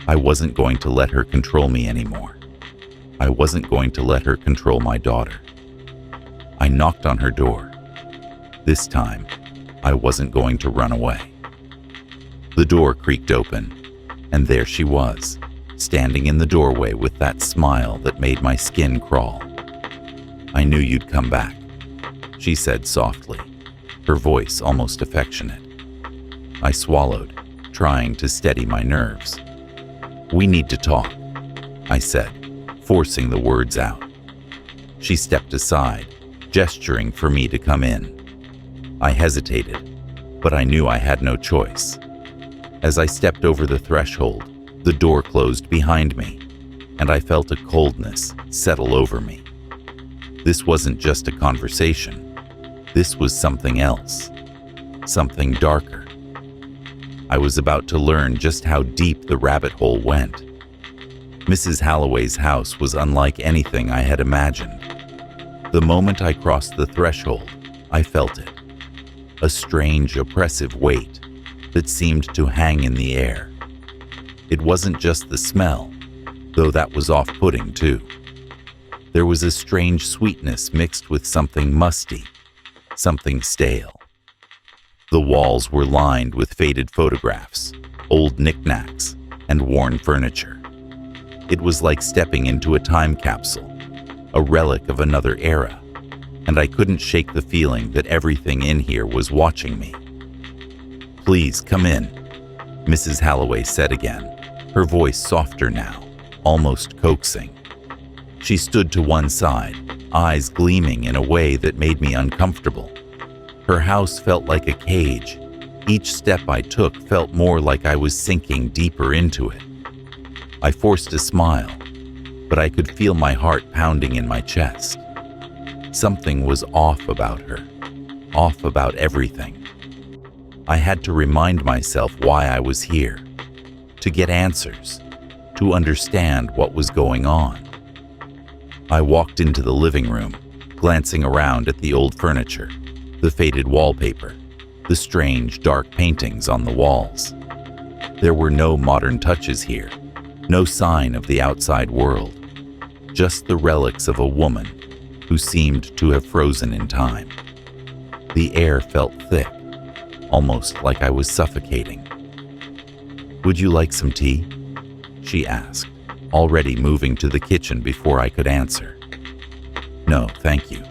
I wasn't going to let her control me anymore. I wasn't going to let her control my daughter. I knocked on her door. This time, I wasn't going to run away. The door creaked open, and there she was, standing in the doorway with that smile that made my skin crawl. "I knew you'd come back," she said softly, her voice almost affectionate. I swallowed, trying to steady my nerves. "We need to talk," I said, forcing the words out. She stepped aside, gesturing for me to come in. I hesitated, but I knew I had no choice. As I stepped over the threshold, the door closed behind me, and I felt a coldness settle over me. This wasn't just a conversation. This was something else, something darker. I was about to learn just how deep the rabbit hole went. Mrs. Halloway's house was unlike anything I had imagined. The moment I crossed the threshold, I felt it. A strange, oppressive weight that seemed to hang in the air. It wasn't just the smell, though that was off-putting too. There was a strange sweetness mixed with something musty, something stale. The walls were lined with faded photographs, old knickknacks, and worn furniture. It was like stepping into a time capsule, a relic of another era, and I couldn't shake the feeling that everything in here was watching me. "Please come in," Mrs. Halloway said again, her voice softer now, almost coaxing. She stood to one side, eyes gleaming in a way that made me uncomfortable. Her house felt like a cage. Each step I took felt more like I was sinking deeper into it. I forced a smile, but I could feel my heart pounding in my chest. Something was off about her, off about everything. I had to remind myself why I was here, to get answers, to understand what was going on. I walked into the living room, glancing around at the old furniture, the faded wallpaper, the strange, dark paintings on the walls. There were no modern touches here, no sign of the outside world, just the relics of a woman who who seemed to have frozen in time. The air felt thick, almost like I was suffocating. "Would you like some tea?" she asked, already moving to the kitchen before I could answer. "No, thank you,"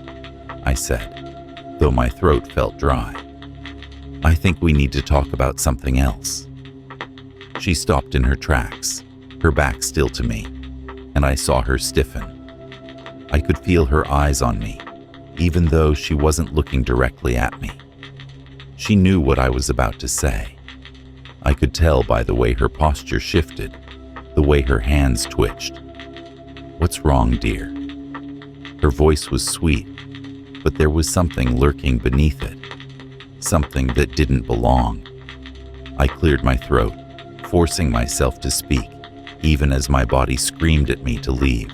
I said, though my throat felt dry. "I think we need to talk about something else." She stopped in her tracks, her back still to me, and I saw her stiffen. I could feel her eyes on me, even though she wasn't looking directly at me. She knew what I was about to say. I could tell by the way her posture shifted, the way her hands twitched. "What's wrong, dear?" Her voice was sweet, but there was something lurking beneath it, something that didn't belong. I cleared my throat, forcing myself to speak, even as my body screamed at me to leave.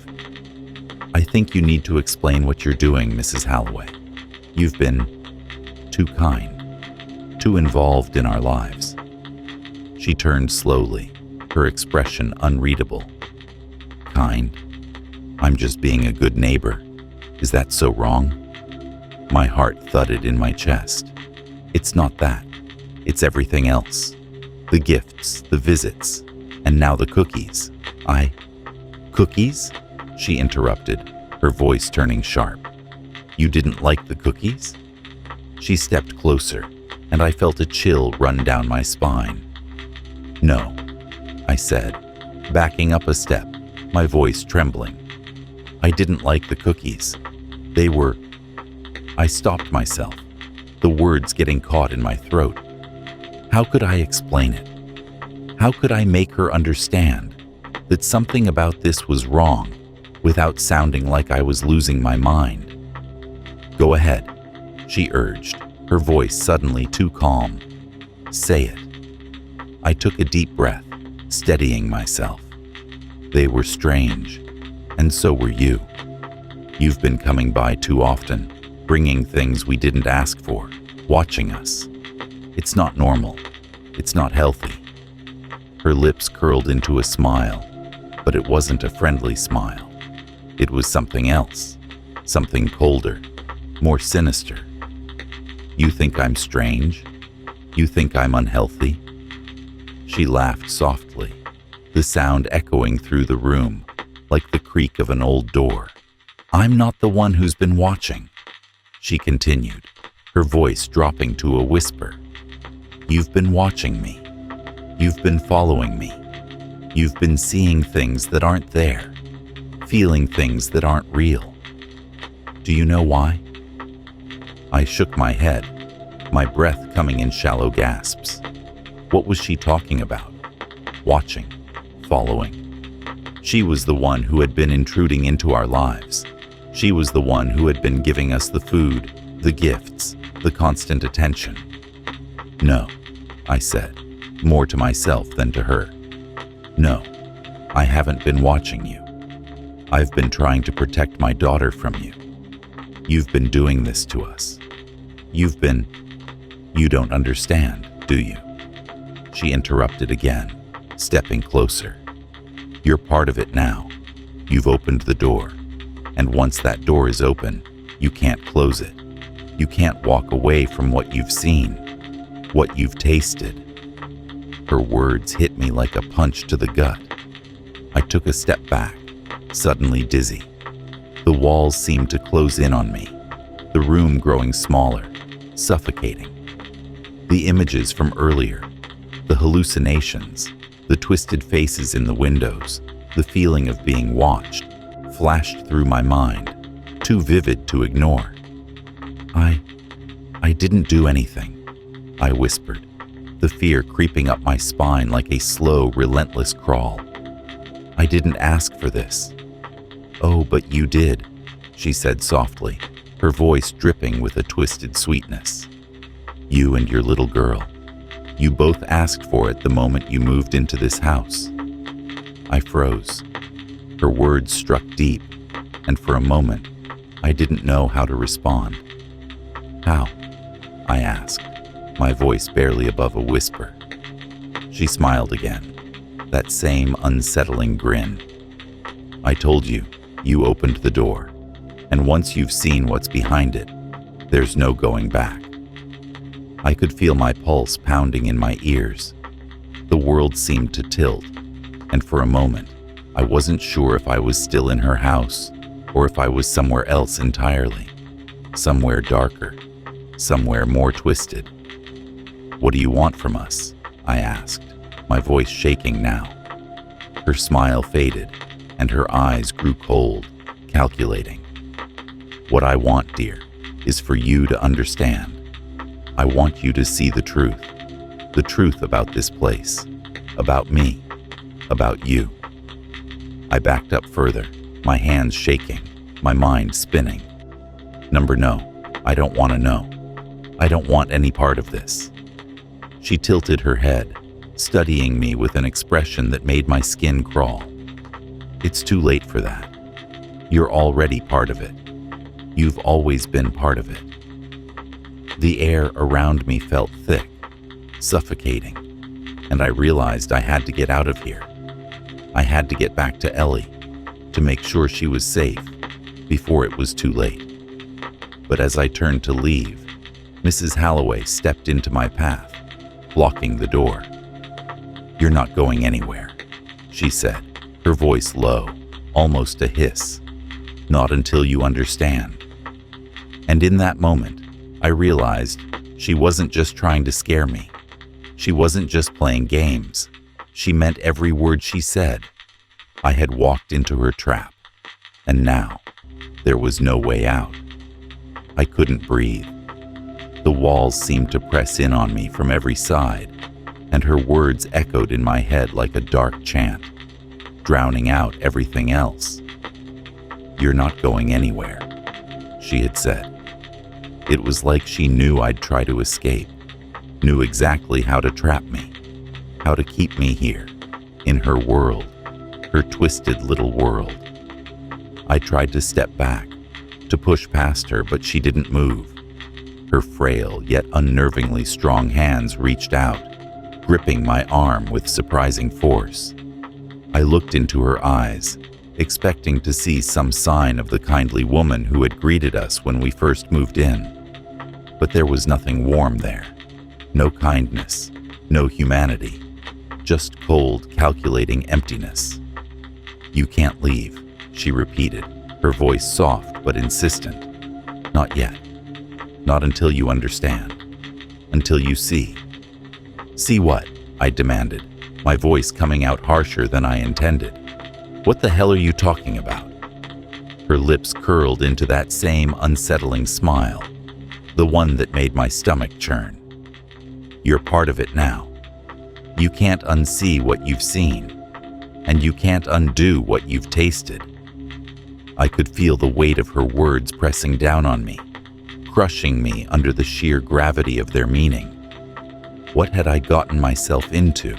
"I think you need to explain what you're doing, Mrs. Halloway. You've been too kind, too involved in our lives." She turned slowly, her expression unreadable. "Kind? I'm just being a good neighbor. Is that so wrong?" My heart thudded in my chest. "It's not that. It's everything else. The gifts, the visits, and now the cookies. Cookies?" she interrupted, her voice turning sharp. "You didn't like the cookies?" She stepped closer, and I felt a chill run down my spine. "No," I said, backing up a step, my voice trembling. "I didn't like the cookies. They were—" I stopped myself, the words getting caught in my throat. How could I explain it? How could I make her understand that something about this was wrong without sounding like I was losing my mind? "Go ahead," she urged, her voice suddenly too calm. "Say it." I took a deep breath, steadying myself. "They were strange, and so were you. You've been coming by too often, bringing things we didn't ask for, watching us. It's not normal. It's not healthy." Her lips curled into a smile, but it wasn't a friendly smile. It was something else, something colder, more sinister. "You think I'm strange? You think I'm unhealthy?" She laughed softly, the sound echoing through the room, like the creak of an old door. "I'm not the one who's been watching," she continued, her voice dropping to a whisper. "You've been watching me. You've been following me. You've been seeing things that aren't there, feeling things that aren't real. Do you know why?" I shook my head, my breath coming in shallow gasps. What was she talking about? Watching, following. She was the one who had been intruding into our lives. She was the one who had been giving us the food, the gifts, the constant attention. "No," I said, more to myself than to her. "No, I haven't been watching you. I've been trying to protect my daughter from you. You've been doing this to us. You don't understand, do you?" She interrupted again, stepping closer. "You're part of it now. You've opened the door. And once that door is open, you can't close it. You can't walk away from what you've seen, what you've tasted." Her words hit me like a punch to the gut. I took a step back, suddenly dizzy. The walls seemed to close in on me, the room growing smaller, suffocating. The images from earlier, the hallucinations, the twisted faces in the windows, the feeling of being watched, flashed through my mind, too vivid to ignore. I didn't do anything," I whispered, the fear creeping up my spine like a slow, relentless crawl. "I didn't ask for this." "Oh, but you did," she said softly, her voice dripping with a twisted sweetness. "You and your little girl. You both asked for it the moment you moved into this house." I froze. Her words struck deep, and for a moment, I didn't know how to respond. "How?" I asked, my voice barely above a whisper. She smiled again, that same unsettling grin. "I told you, you opened the door. And once you've seen what's behind it, there's no going back. I could feel my pulse pounding in my ears. The world seemed to tilt, and for a moment, I wasn't sure if I was still in her house or if I was somewhere else entirely, somewhere darker, somewhere more twisted. "What do you want from us?" I asked, my voice shaking now. Her smile faded, and her eyes grew cold, calculating. "What I want, dear, is for you to understand. I want you to see the truth about this place, about me, about you." I backed up further, my hands shaking, my mind spinning. No, I don't want to know. I don't want any part of this." She tilted her head, studying me with an expression that made my skin crawl. "It's too late for that. You're already part of it. You've always been part of it." The air around me felt thick, suffocating, and I realized I had to get out of here. I had to get back to Ellie, to make sure she was safe, before it was too late. But as I turned to leave, Mrs. Halloway stepped into my path, blocking the door. "You're not going anywhere," she said, her voice low, almost a hiss. "Not until you understand." And in that moment, I realized she wasn't just trying to scare me. She wasn't just playing games. She meant every word she said. I had walked into her trap, and now there was no way out. I couldn't breathe. The walls seemed to press in on me from every side, and her words echoed in my head like a dark chant, drowning out everything else. "You're not going anywhere," she had said. It was like she knew I'd try to escape, knew exactly how to trap me, how to keep me here, in her world, her twisted little world. I tried to step back, to push past her, but she didn't move. Her frail yet unnervingly strong hands reached out, gripping my arm with surprising force. I looked into her eyes, expecting to see some sign of the kindly woman who had greeted us when we first moved in. But there was nothing warm there. No kindness, no humanity, just cold, calculating emptiness. "You can't leave," she repeated, her voice soft but insistent. "Not yet. Not until you understand. Until you see." "See what?" I demanded, my voice coming out harsher than I intended. "What the hell are you talking about?" Her lips curled into that same unsettling smile, the one that made my stomach churn. "You're part of it now. You can't unsee what you've seen, and you can't undo what you've tasted." I could feel the weight of her words pressing down on me, crushing me under the sheer gravity of their meaning. What had I gotten myself into?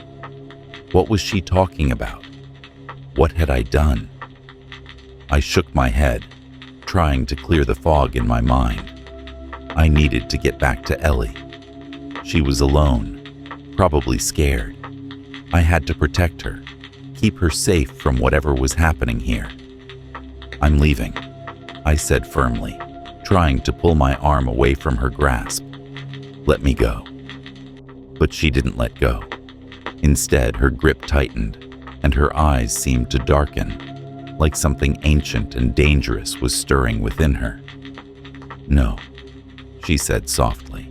What was she talking about? What had I done? I shook my head, trying to clear the fog in my mind. I needed to get back to Ellie. She was alone, probably scared. I had to protect her, keep her safe from whatever was happening here. "I'm leaving," I said firmly, trying to pull my arm away from her grasp. "Let me go." But she didn't let go. Instead, her grip tightened, and her eyes seemed to darken, like something ancient and dangerous was stirring within her. "No," she said softly.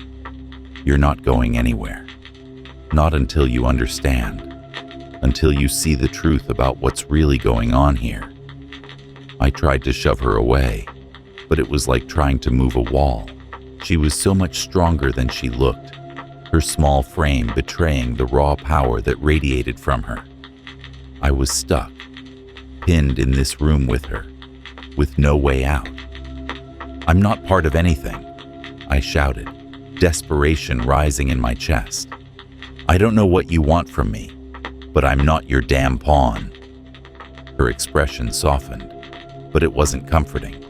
"You're not going anywhere. Not until you understand. Until you see the truth about what's really going on here." I tried to shove her away, but it was like trying to move a wall. She was so much stronger than she looked, her small frame betraying the raw power that radiated from her. I was stuck, pinned in this room with her, with no way out. "I'm not part of anything," I shouted, desperation rising in my chest. "I don't know what you want from me, but I'm not your damn pawn." Her expression softened, but it wasn't comforting.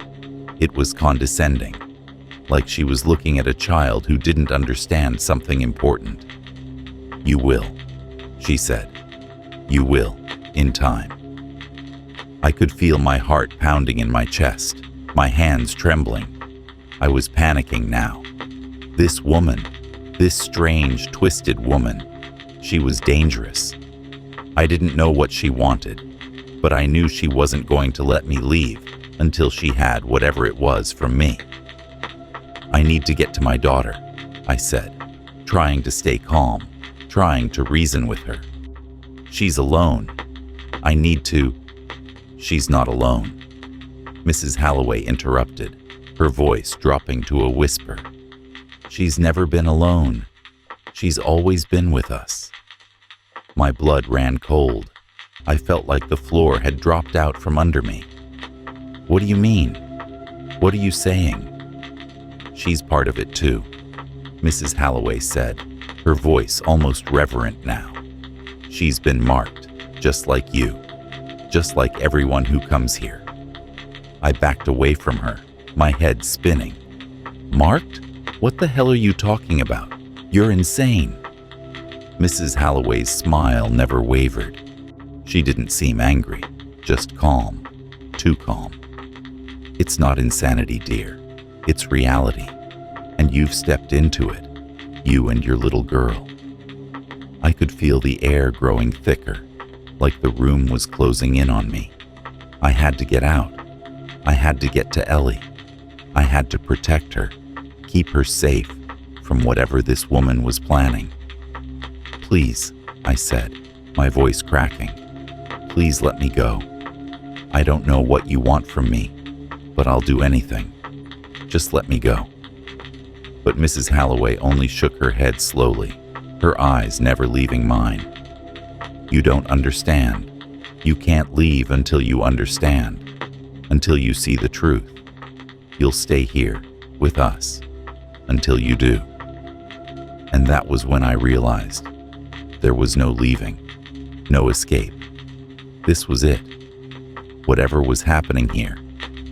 It was condescending, like she was looking at a child who didn't understand something important. "You will," she said. "You will, in time." I could feel my heart pounding in my chest, my hands trembling. I was panicking now. This woman, this strange, twisted woman, she was dangerous. I didn't know what she wanted, but I knew she wasn't going to let me leave until she had whatever it was from me. I need to get to my daughter, I said, trying to stay calm, trying to reason with her. She's alone. I need to. She's not alone. Mrs. Halloway interrupted, her voice dropping to a whisper. She's never been alone. She's always been with us. My blood ran cold. I felt like the floor had dropped out from under me. What do you mean? What are you saying? She's part of it too, Mrs. Halloway said, her voice almost reverent now. She's been marked, just like you, just like everyone who comes here. I backed away from her, my head spinning. Marked? What the hell are you talking about? You're insane. Mrs. Halloway's smile never wavered. She didn't seem angry, just calm, too calm. It's not insanity, dear. It's reality. And you've stepped into it, you and your little girl. I could feel the air growing thicker, like the room was closing in on me. I had to get out. I had to get to Ellie. I had to protect her, keep her safe from whatever this woman was planning. Please, I said, my voice cracking. Please let me go. I don't know what you want from me, but I'll do anything. Just let me go. But Mrs. Halloway only shook her head slowly, her eyes never leaving mine. You don't understand. You can't leave until you understand, until you see the truth. You'll stay here, with us, until you do. And that was when I realized there was no leaving, no escape. This was it. Whatever was happening here,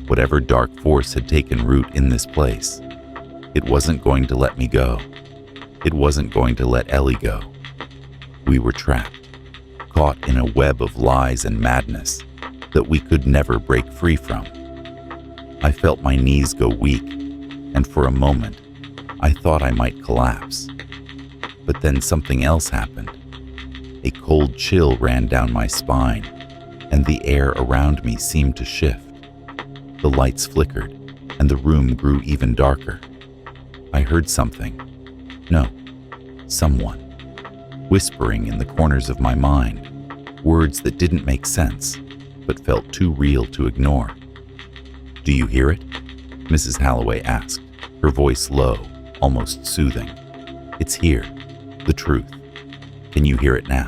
whatever dark force had taken root in this place, it wasn't going to let me go. It wasn't going to let Ellie go. We were trapped, caught in a web of lies and madness that we could never break free from. I felt my knees go weak, and for a moment, I thought I might collapse. But then something else happened. A cold chill ran down my spine, and the air around me seemed to shift. The lights flickered, and the room grew even darker. I heard something. No, someone. Whispering in the corners of my mind, words that didn't make sense, but felt too real to ignore. Do you hear it? Mrs. Halloway asked, her voice low, almost soothing. It's here, the truth. Can you hear it now?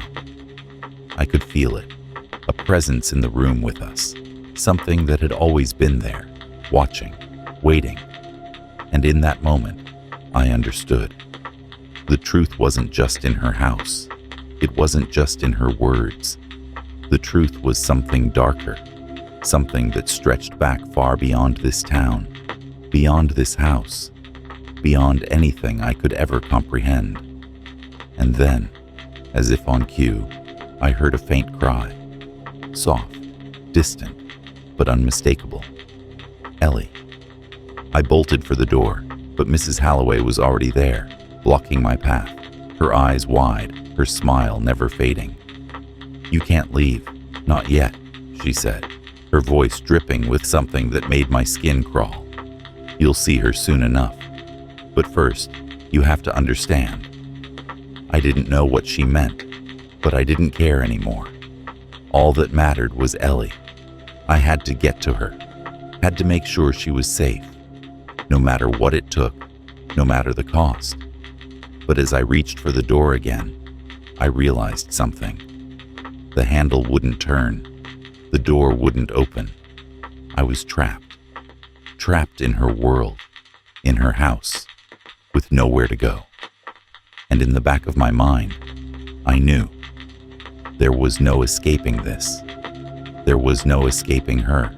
I could feel it, a presence in the room with us, something that had always been there, watching, waiting. And in that moment, I understood. The truth wasn't just in her house. It wasn't just in her words. The truth was something darker, something that stretched back far beyond this town, beyond this house, beyond anything I could ever comprehend. And then, as if on cue, I heard a faint cry, soft, distant, but unmistakable. Ellie. I bolted for the door, but Mrs. Halloway was already there, blocking my path, her eyes wide, her smile never fading. You can't leave, not yet, she said, her voice dripping with something that made my skin crawl. You'll see her soon enough. But first, you have to understand. I didn't know what she meant, but I didn't care anymore. All that mattered was Ellie. I had to get to her, had to make sure she was safe, no matter what it took, no matter the cost. But as I reached for the door again, I realized something. The handle wouldn't turn. The door wouldn't open. I was trapped. Trapped in her world, in her house, with nowhere to go. And in the back of my mind, I knew there was no escaping this. There was no escaping her.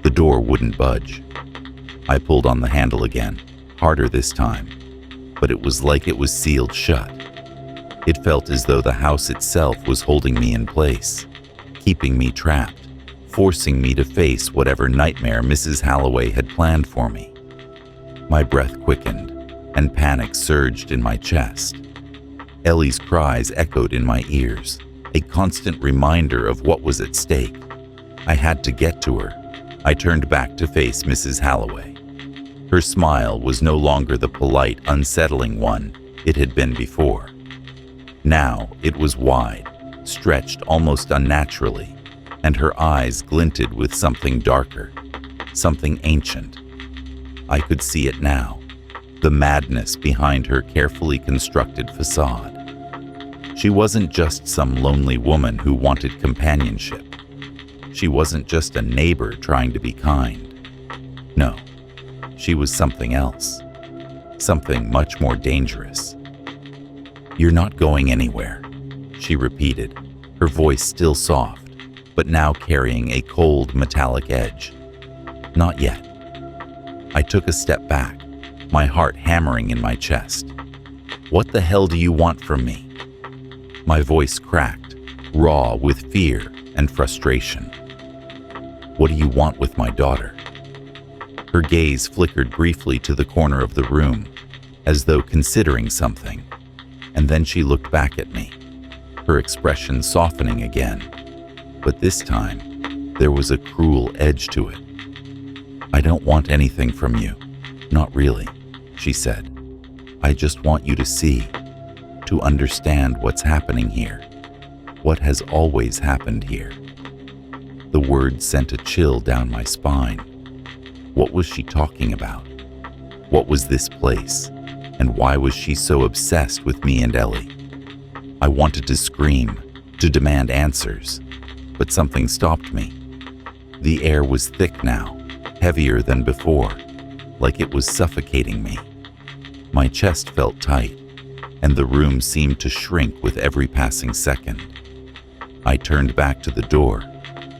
The door wouldn't budge. I pulled on the handle again, harder this time, but it was like it was sealed shut. It felt as though the house itself was holding me in place, keeping me trapped, forcing me to face whatever nightmare Mrs. Halloway had planned for me. My breath quickened, and panic surged in my chest. Ellie's cries echoed in my ears, a constant reminder of what was at stake. I had to get to her. I turned back to face Mrs. Halloway. Her smile was no longer the polite, unsettling one it had been before. Now it was wide, stretched almost unnaturally, and her eyes glinted with something darker, something ancient. I could see it now, the madness behind her carefully constructed facade. She wasn't just some lonely woman who wanted companionship. She wasn't just a neighbor trying to be kind. No, she was something else, something much more dangerous. "You're not going anywhere," she repeated, her voice still soft, but now carrying a cold metallic edge. "Not yet." I took a step back, my heart hammering in my chest. "What the hell do you want from me?" My voice cracked, raw with fear and frustration. "What do you want with my daughter?" Her gaze flickered briefly to the corner of the room, as though considering something, and then she looked back at me, her expression softening again. But this time, there was a cruel edge to it. "I don't want anything from you, not really," she said. "I just want you to see, to understand what's happening here, what has always happened here." The words sent a chill down my spine. What was she talking about? What was this place? And why was she so obsessed with me and Ellie? I wanted to scream, to demand answers, but something stopped me. The air was thick now, heavier than before, like it was suffocating me. My chest felt tight, and the room seemed to shrink with every passing second. I turned back to the door,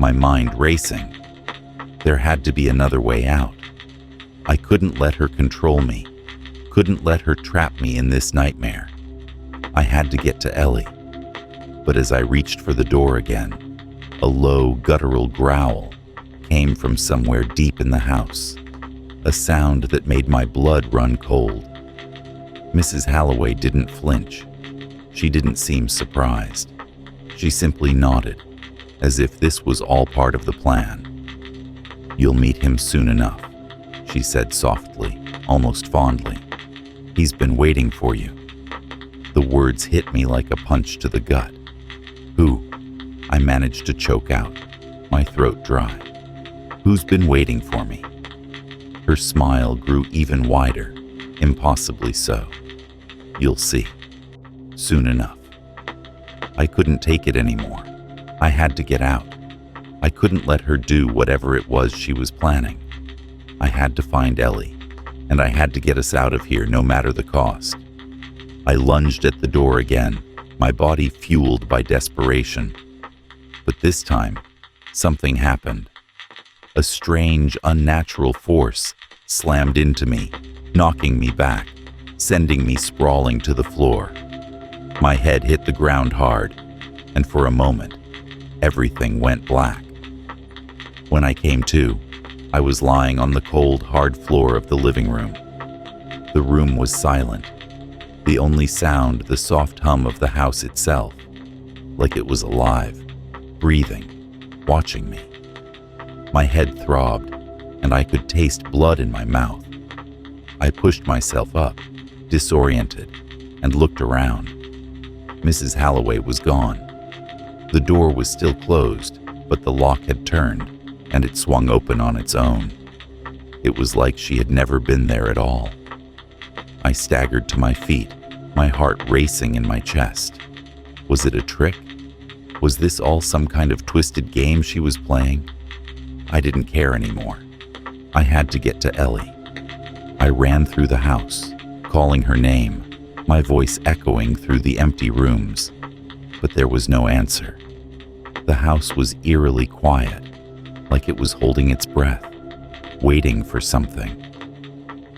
my mind racing. There had to be another way out. I couldn't let her control me, couldn't let her trap me in this nightmare. I had to get to Ellie. But as I reached for the door again, a low, guttural growl came from somewhere deep in the house, a sound that made my blood run cold. Mrs. Halloway didn't flinch. She didn't seem surprised. She simply nodded, as if this was all part of the plan. "You'll meet him soon enough," she said softly, almost fondly. "He's been waiting for you." The words hit me like a punch to the gut. "Who?" I managed to choke out, my throat dry. "Who's been waiting for me?" Her smile grew even wider, impossibly so. "You'll see. Soon enough." I couldn't take it anymore. I had to get out. I couldn't let her do whatever it was she was planning. I had to find Ellie, and I had to get us out of here no matter the cost. I lunged at the door again, my body fueled by desperation. But this time, something happened. A strange, unnatural force slammed into me, knocking me back, sending me sprawling to the floor. My head hit the ground hard, and for a moment, everything went black. When I came to, I was lying on the cold, hard floor of the living room. The room was silent, the only sound the soft hum of the house itself, like it was alive, breathing, watching me. My head throbbed, and I could taste blood in my mouth. I pushed myself up, disoriented, and looked around. Mrs. Halloway was gone. The door was still closed, but the lock had turned, and it swung open on its own. It was like she had never been there at all. I staggered to my feet, my heart racing in my chest. Was it a trick? Was this all some kind of twisted game she was playing? I didn't care anymore. I had to get to Ellie. I ran through the house, calling her name, my voice echoing through the empty rooms. But there was no answer. The house was eerily quiet, like it was holding its breath, waiting for something.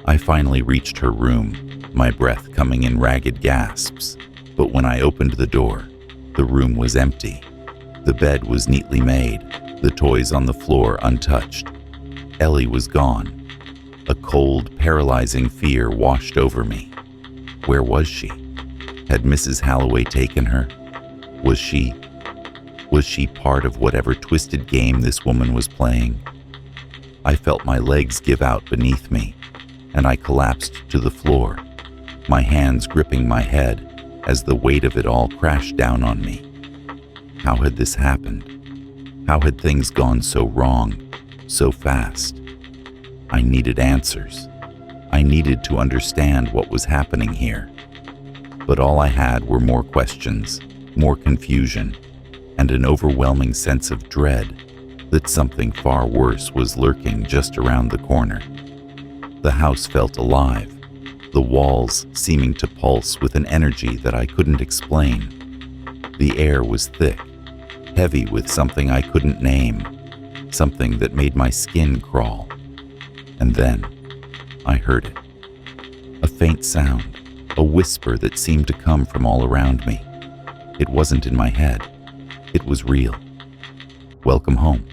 I finally reached her room, my breath coming in ragged gasps. But when I opened the door, the room was empty. The bed was neatly made, the toys on the floor untouched. Ellie was gone. A cold, paralyzing fear washed over me. Where was she? Had Mrs. Halloway taken her? Was she part of whatever twisted game this woman was playing? I felt my legs give out beneath me, and I collapsed to the floor, my hands gripping my head as the weight of it all crashed down on me. How had this happened? How had things gone so wrong, so fast? I needed answers. I needed to understand what was happening here. But all I had were more questions, more confusion, and an overwhelming sense of dread that something far worse was lurking just around the corner. The house felt alive, the walls seeming to pulse with an energy that I couldn't explain. The air was thick, heavy with something I couldn't name, something that made my skin crawl. And then I heard it. A faint sound, a whisper that seemed to come from all around me. It wasn't in my head. It was real. Welcome home.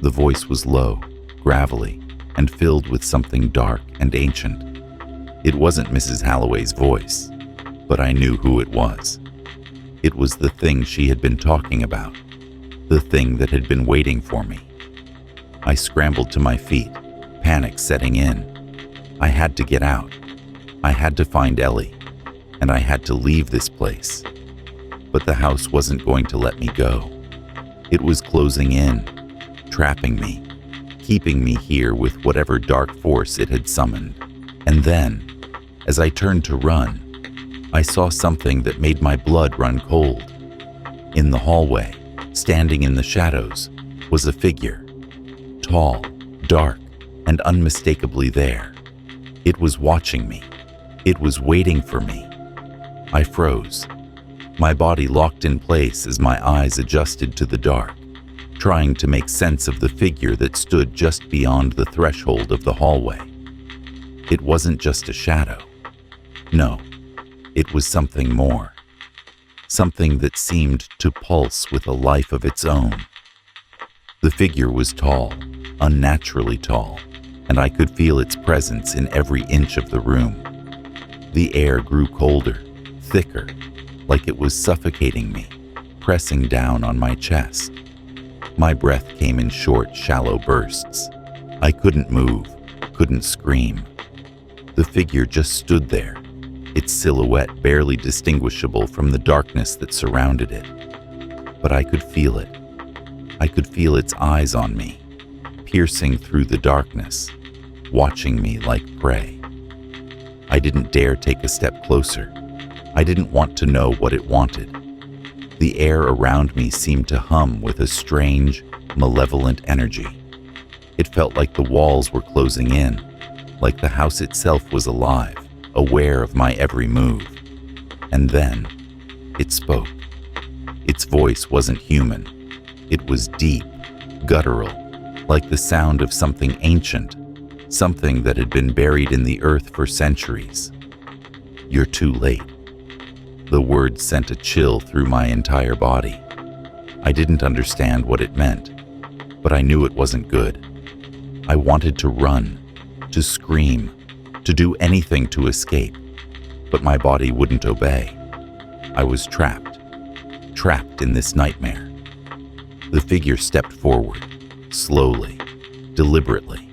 The voice was low, gravelly, and filled with something dark and ancient. It wasn't Mrs. Halloway's voice, but I knew who it was. It was the thing she had been talking about, the thing that had been waiting for me. I scrambled to my feet, panic setting in. I had to get out. I had to find Ellie, and I had to leave this place. But the house wasn't going to let me go. It was closing in, trapping me, keeping me here with whatever dark force it had summoned. And then, as I turned to run, I saw something that made my blood run cold. In the hallway, standing in the shadows, was a figure. Tall, dark, and unmistakably there. It was watching me. It was waiting for me. I froze. My body locked in place as my eyes adjusted to the dark, trying to make sense of the figure that stood just beyond the threshold of the hallway. It wasn't just a shadow. No, it was something more. Something that seemed to pulse with a life of its own. The figure was tall, unnaturally tall, and I could feel its presence in every inch of the room. The air grew colder, thicker, like it was suffocating me, pressing down on my chest. My breath came in short, shallow bursts. I couldn't move, couldn't scream. The figure just stood there, its silhouette barely distinguishable from the darkness that surrounded it. But I could feel it. I could feel its eyes on me, piercing through the darkness, watching me like prey. I didn't dare take a step closer. I didn't want to know what it wanted. The air around me seemed to hum with a strange, malevolent energy. It felt like the walls were closing in, like the house itself was alive, aware of my every move. And then, it spoke. Its voice wasn't human. It was deep, guttural, like the sound of something ancient, something that had been buried in the earth for centuries. You're too late. The words sent a chill through my entire body. I didn't understand what it meant, but I knew it wasn't good. I wanted to run, to scream, to do anything to escape, but my body wouldn't obey. I was trapped in this nightmare. The figure stepped forward, slowly, deliberately.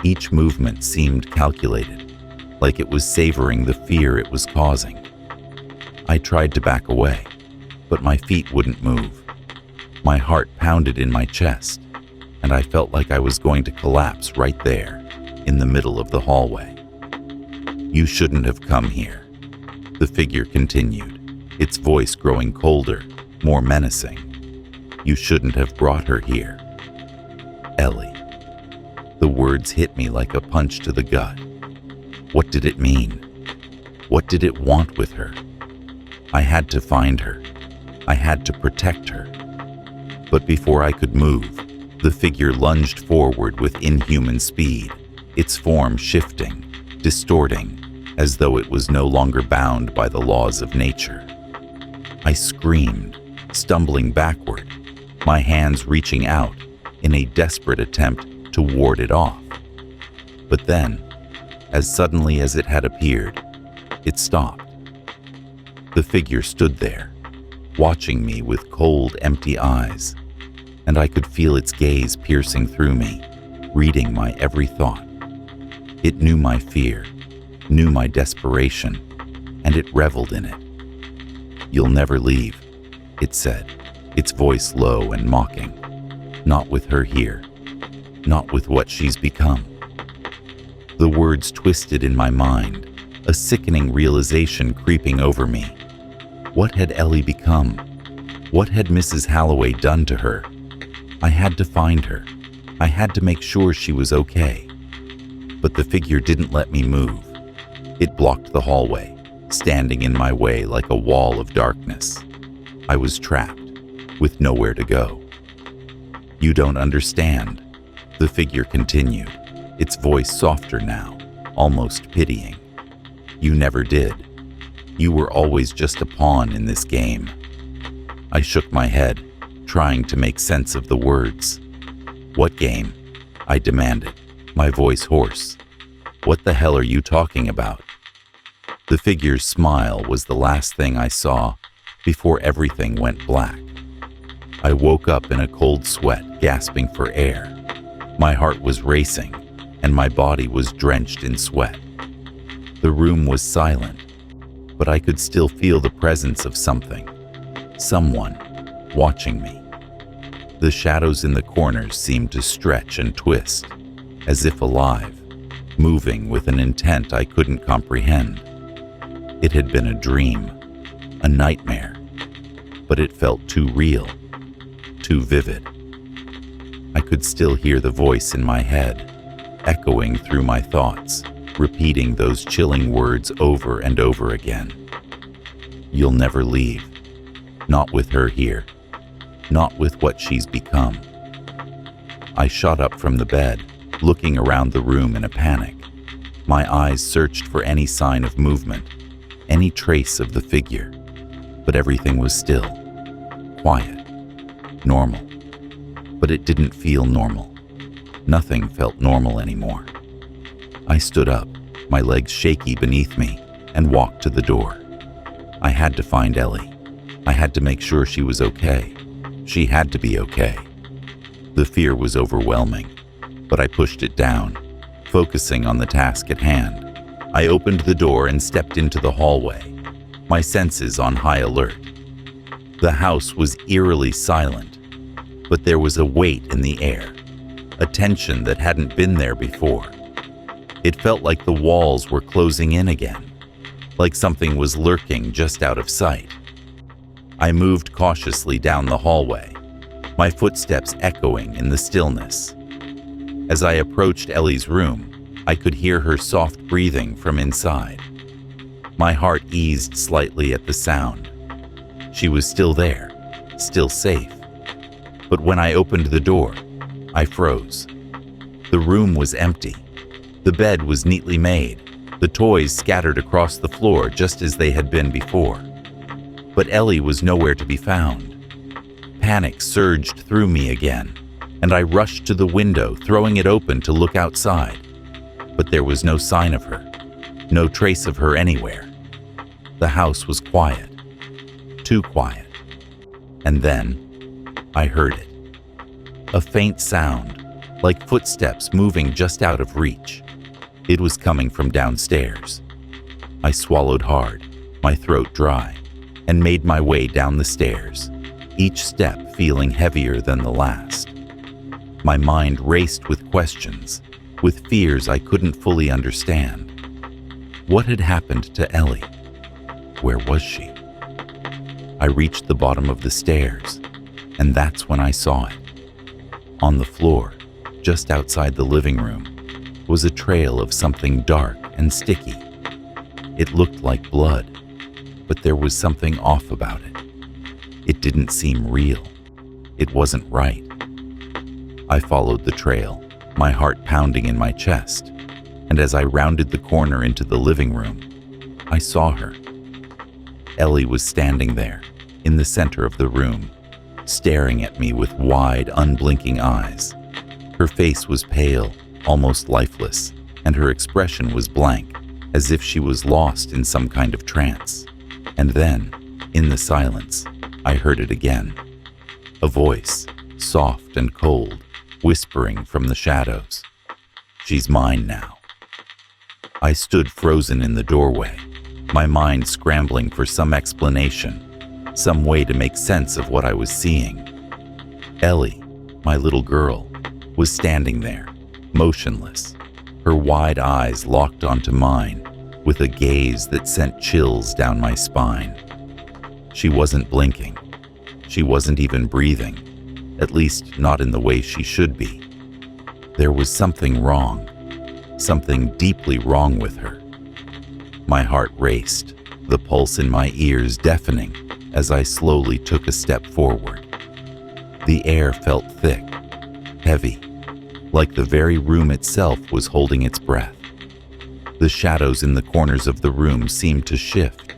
Each movement seemed calculated, like it was savoring the fear it was causing. I tried to back away, but my feet wouldn't move. My heart pounded in my chest, and I felt like I was going to collapse right there, in the middle of the hallway. You shouldn't have come here, the figure continued, its voice growing colder, more menacing. You shouldn't have brought her here. Ellie. The words hit me like a punch to the gut. What did it mean? What did it want with her? I had to find her. I had to protect her. But before I could move, the figure lunged forward with inhuman speed, its form shifting, distorting, as though it was no longer bound by the laws of nature. I screamed, stumbling backward, my hands reaching out in a desperate attempt to ward it off. But then, as suddenly as it had appeared, it stopped. The figure stood there, watching me with cold, empty eyes, and I could feel its gaze piercing through me, reading my every thought. It knew my fear, knew my desperation, and it reveled in it. "You'll never leave," it said, its voice low and mocking. "Not with her here, not with what she's become." The words twisted in my mind, a sickening realization creeping over me. What had Ellie become? What had Mrs. Halloway done to her? I had to find her. I had to make sure she was okay. But the figure didn't let me move. It blocked the hallway, standing in my way like a wall of darkness. I was trapped, with nowhere to go. "You don't understand," the figure continued, its voice softer now, almost pitying. "You never did. You were always just a pawn in this game." I shook my head, trying to make sense of the words. "What game?" I demanded, my voice hoarse. "What the hell are you talking about?" The figure's smile was the last thing I saw before everything went black. I woke up in a cold sweat, gasping for air. My heart was racing, and my body was drenched in sweat. The room was silent, but I could still feel the presence of something, someone, watching me. The shadows in the corners seemed to stretch and twist, as if alive, moving with an intent I couldn't comprehend. It had been a dream, a nightmare, but it felt too real, too vivid. I could still hear the voice in my head, echoing through my thoughts, repeating those chilling words over and over again. "You'll never leave. Not with her here. Not with what she's become." I shot up from the bed, looking around the room in a panic. My eyes searched for any sign of movement, any trace of the figure, but everything was still, quiet, normal. But it didn't feel normal. Nothing felt normal anymore. I stood up, my legs shaky beneath me, and walked to the door. I had to find Ellie. I had to make sure she was okay. She had to be okay. The fear was overwhelming, but I pushed it down, focusing on the task at hand. I opened the door and stepped into the hallway, my senses on high alert. The house was eerily silent, but there was a weight in the air, a tension that hadn't been there before. It felt like the walls were closing in again, like something was lurking just out of sight. I moved cautiously down the hallway, my footsteps echoing in the stillness. As I approached Ellie's room, I could hear her soft breathing from inside. My heart eased slightly at the sound. She was still there, still safe. But when I opened the door, I froze. The room was empty. The bed was neatly made, the toys scattered across the floor just as they had been before. But Ellie was nowhere to be found. Panic surged through me again, and I rushed to the window, throwing it open to look outside. But there was no sign of her, no trace of her anywhere. The house was quiet, too quiet. And then I heard it. A faint sound, like footsteps moving just out of reach. It was coming from downstairs. I swallowed hard, my throat dry, and made my way down the stairs, each step feeling heavier than the last. My mind raced with questions, with fears I couldn't fully understand. What had happened to Ellie? Where was she? I reached the bottom of the stairs, and that's when I saw it. On the floor, just outside the living room, was a trail of something dark and sticky. It looked like blood, but there was something off about it. It didn't seem real. It wasn't right. I followed the trail, my heart pounding in my chest, and as I rounded the corner into the living room, I saw her. Ellie was standing there, in the center of the room, staring at me with wide, unblinking eyes. Her face was pale, almost lifeless, and her expression was blank, as if she was lost in some kind of trance. And then, in the silence, I heard it again. A voice, soft and cold, whispering from the shadows. "She's mine now." I stood frozen in the doorway, my mind scrambling for some explanation, some way to make sense of what I was seeing. Ellie, my little girl, was standing there, motionless, her wide eyes locked onto mine, with a gaze that sent chills down my spine. She wasn't blinking. She wasn't even breathing, at least not in the way she should be. There was something wrong, something deeply wrong with her. My heart raced, the pulse in my ears deafening as I slowly took a step forward. The air felt thick, heavy, like the very room itself was holding its breath. The shadows in the corners of the room seemed to shift,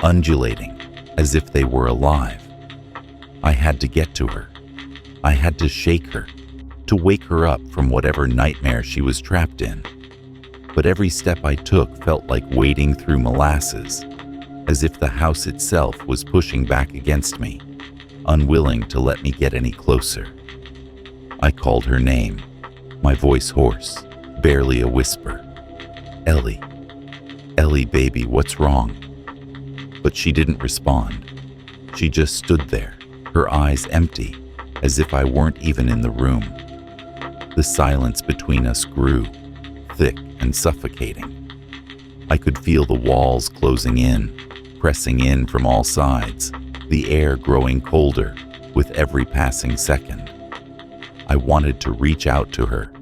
undulating as if they were alive. I had to get to her. I had to shake her, to wake her up from whatever nightmare she was trapped in. But every step I took felt like wading through molasses, as if the house itself was pushing back against me, unwilling to let me get any closer. I called her name, my voice hoarse, barely a whisper. "Ellie, Ellie baby, what's wrong?" But she didn't respond. She just stood there, her eyes empty, as if I weren't even in the room. The silence between us grew, thick and suffocating. I could feel the walls closing in, pressing in from all sides, the air growing colder with every passing second. I wanted to reach out to her,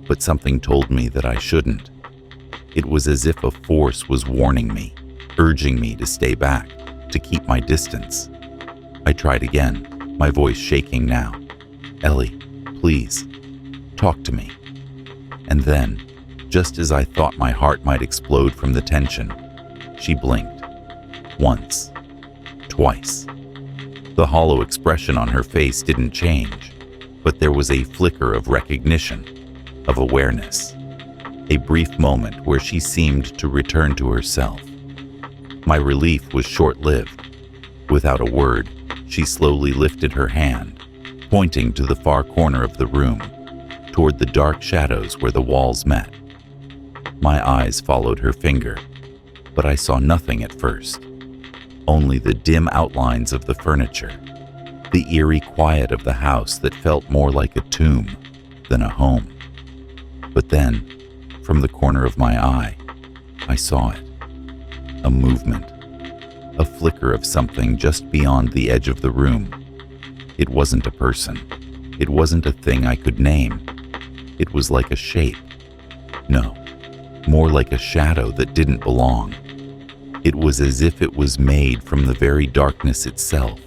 but something told me that I shouldn't. It was as if a force was warning me, urging me to stay back, to keep my distance. I tried again, my voice shaking now. "Ellie, please, talk to me." And then, just as I thought my heart might explode from the tension, she blinked. Once. Twice. The hollow expression on her face didn't change, but there was a flicker of recognition, of awareness. A brief moment where she seemed to return to herself. My relief was short-lived. Without a word, she slowly lifted her hand, pointing to the far corner of the room, toward the dark shadows where the walls met. My eyes followed her finger, but I saw nothing at first. Only the dim outlines of the furniture, the eerie quiet of the house that felt more like a tomb than a home. But then, from the corner of my eye, I saw it. A movement. A flicker of something just beyond the edge of the room. It wasn't a person. It wasn't a thing I could name. It was like a shape. No, more like a shadow that didn't belong. It was as if it was made from the very darkness itself,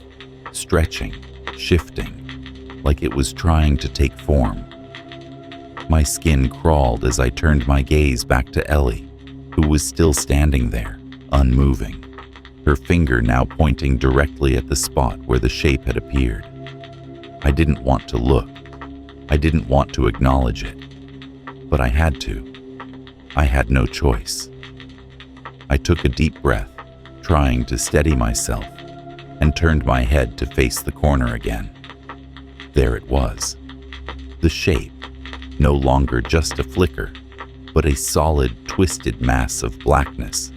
stretching, shifting, like it was trying to take form. My skin crawled as I turned my gaze back to Ellie, who was still standing there, unmoving, her finger now pointing directly at the spot where the shape had appeared. I didn't want to look. I didn't want to acknowledge it. But I had to. I had no choice. I took a deep breath, trying to steady myself, and turned my head to face the corner again. There it was. The shape, no longer just a flicker, but a solid, twisted mass of blackness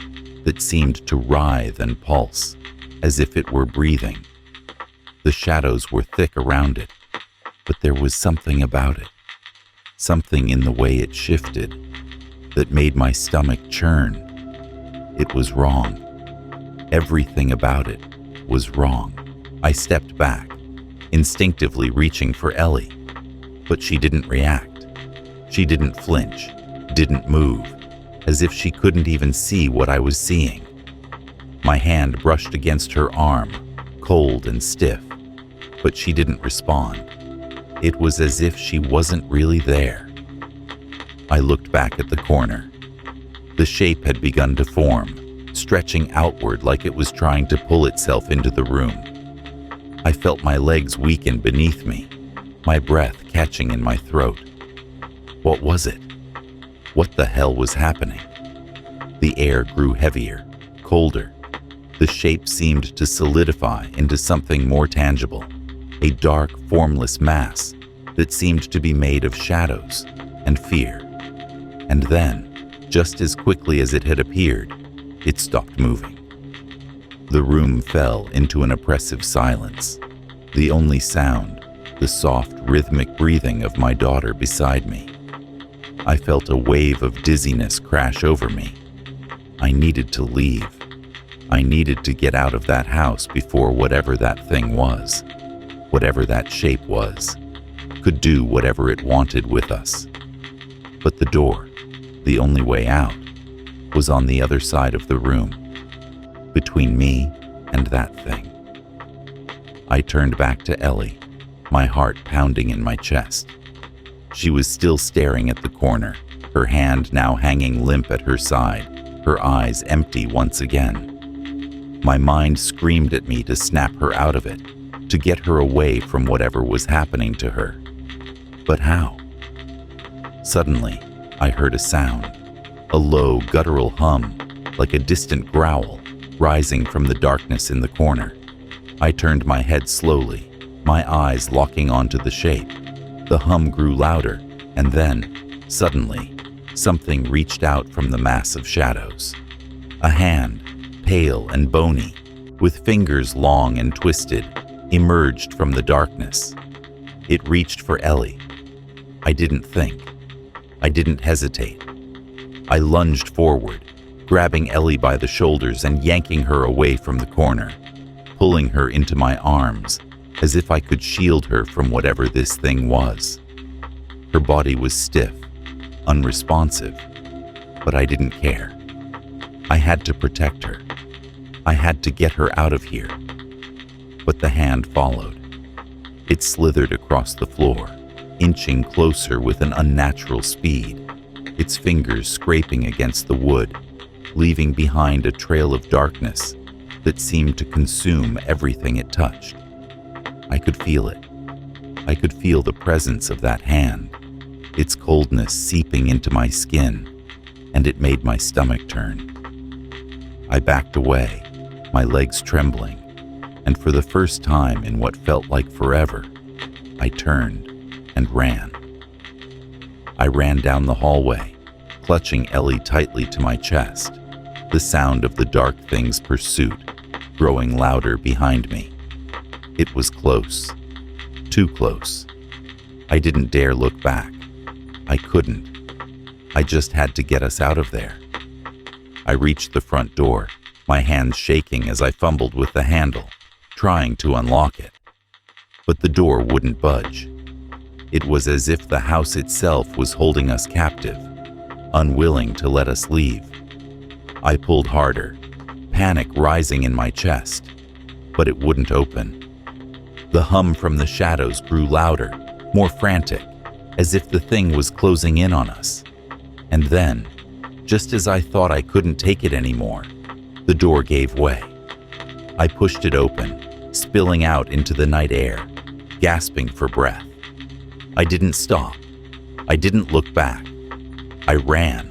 that seemed to writhe and pulse, as if it were breathing. The shadows were thick around it, but there was something about it, something in the way it shifted, that made my stomach churn. It was wrong. Everything about it was wrong. I stepped back, instinctively reaching for Ellie, but she didn't react. She didn't flinch, didn't move, as if she couldn't even see what I was seeing. My hand brushed against her arm, cold and stiff, but she didn't respond. It was as if she wasn't really there. I looked back at the corner. The shape had begun to form, stretching outward like it was trying to pull itself into the room. I felt my legs weaken beneath me, my breath catching in my throat. What was it? What the hell was happening? The air grew heavier, colder. The shape seemed to solidify into something more tangible, a dark, formless mass that seemed to be made of shadows and fear. And then, just as quickly as it had appeared, it stopped moving. The room fell into an oppressive silence. The only sound, the soft, rhythmic breathing of my daughter beside me. I felt a wave of dizziness crash over me. I needed to leave. I needed to get out of that house before whatever that thing was, whatever that shape was, could do whatever it wanted with us. But the door, the only way out, was on the other side of the room, between me and that thing. I turned back to Ellie, my heart pounding in my chest. She was still staring at the corner, her hand now hanging limp at her side, her eyes empty once again. My mind screamed at me to snap her out of it, to get her away from whatever was happening to her. But how? Suddenly, I heard a sound, a low, guttural hum, like a distant growl, rising from the darkness in the corner. I turned my head slowly, my eyes locking onto the shape. The hum grew louder, and then, suddenly, something reached out from the mass of shadows. A hand, pale and bony, with fingers long and twisted, emerged from the darkness. It reached for Ellie. I didn't think. I didn't hesitate. I lunged forward, grabbing Ellie by the shoulders and yanking her away from the corner, pulling her into my arms, as if I could shield her from whatever this thing was. Her body was stiff, unresponsive, but I didn't care. I had to protect her. I had to get her out of here. But the hand followed. It slithered across the floor, inching closer with an unnatural speed, its fingers scraping against the wood, leaving behind a trail of darkness that seemed to consume everything it touched. I could feel it. I could feel the presence of that hand, its coldness seeping into my skin, and it made my stomach turn. I backed away, my legs trembling, and for the first time in what felt like forever, I turned and ran. I ran down the hallway, clutching Ellie tightly to my chest, the sound of the dark thing's pursuit growing louder behind me. It was close, too close. I didn't dare look back. I couldn't. I just had to get us out of there. I reached the front door, my hands shaking as I fumbled with the handle, trying to unlock it. But the door wouldn't budge. It was as if the house itself was holding us captive, unwilling to let us leave. I pulled harder, panic rising in my chest, but it wouldn't open. The hum from the shadows grew louder, more frantic, as if the thing was closing in on us. And then, just as I thought I couldn't take it anymore, the door gave way. I pushed it open, spilling out into the night air, gasping for breath. I didn't stop. I didn't look back. I ran.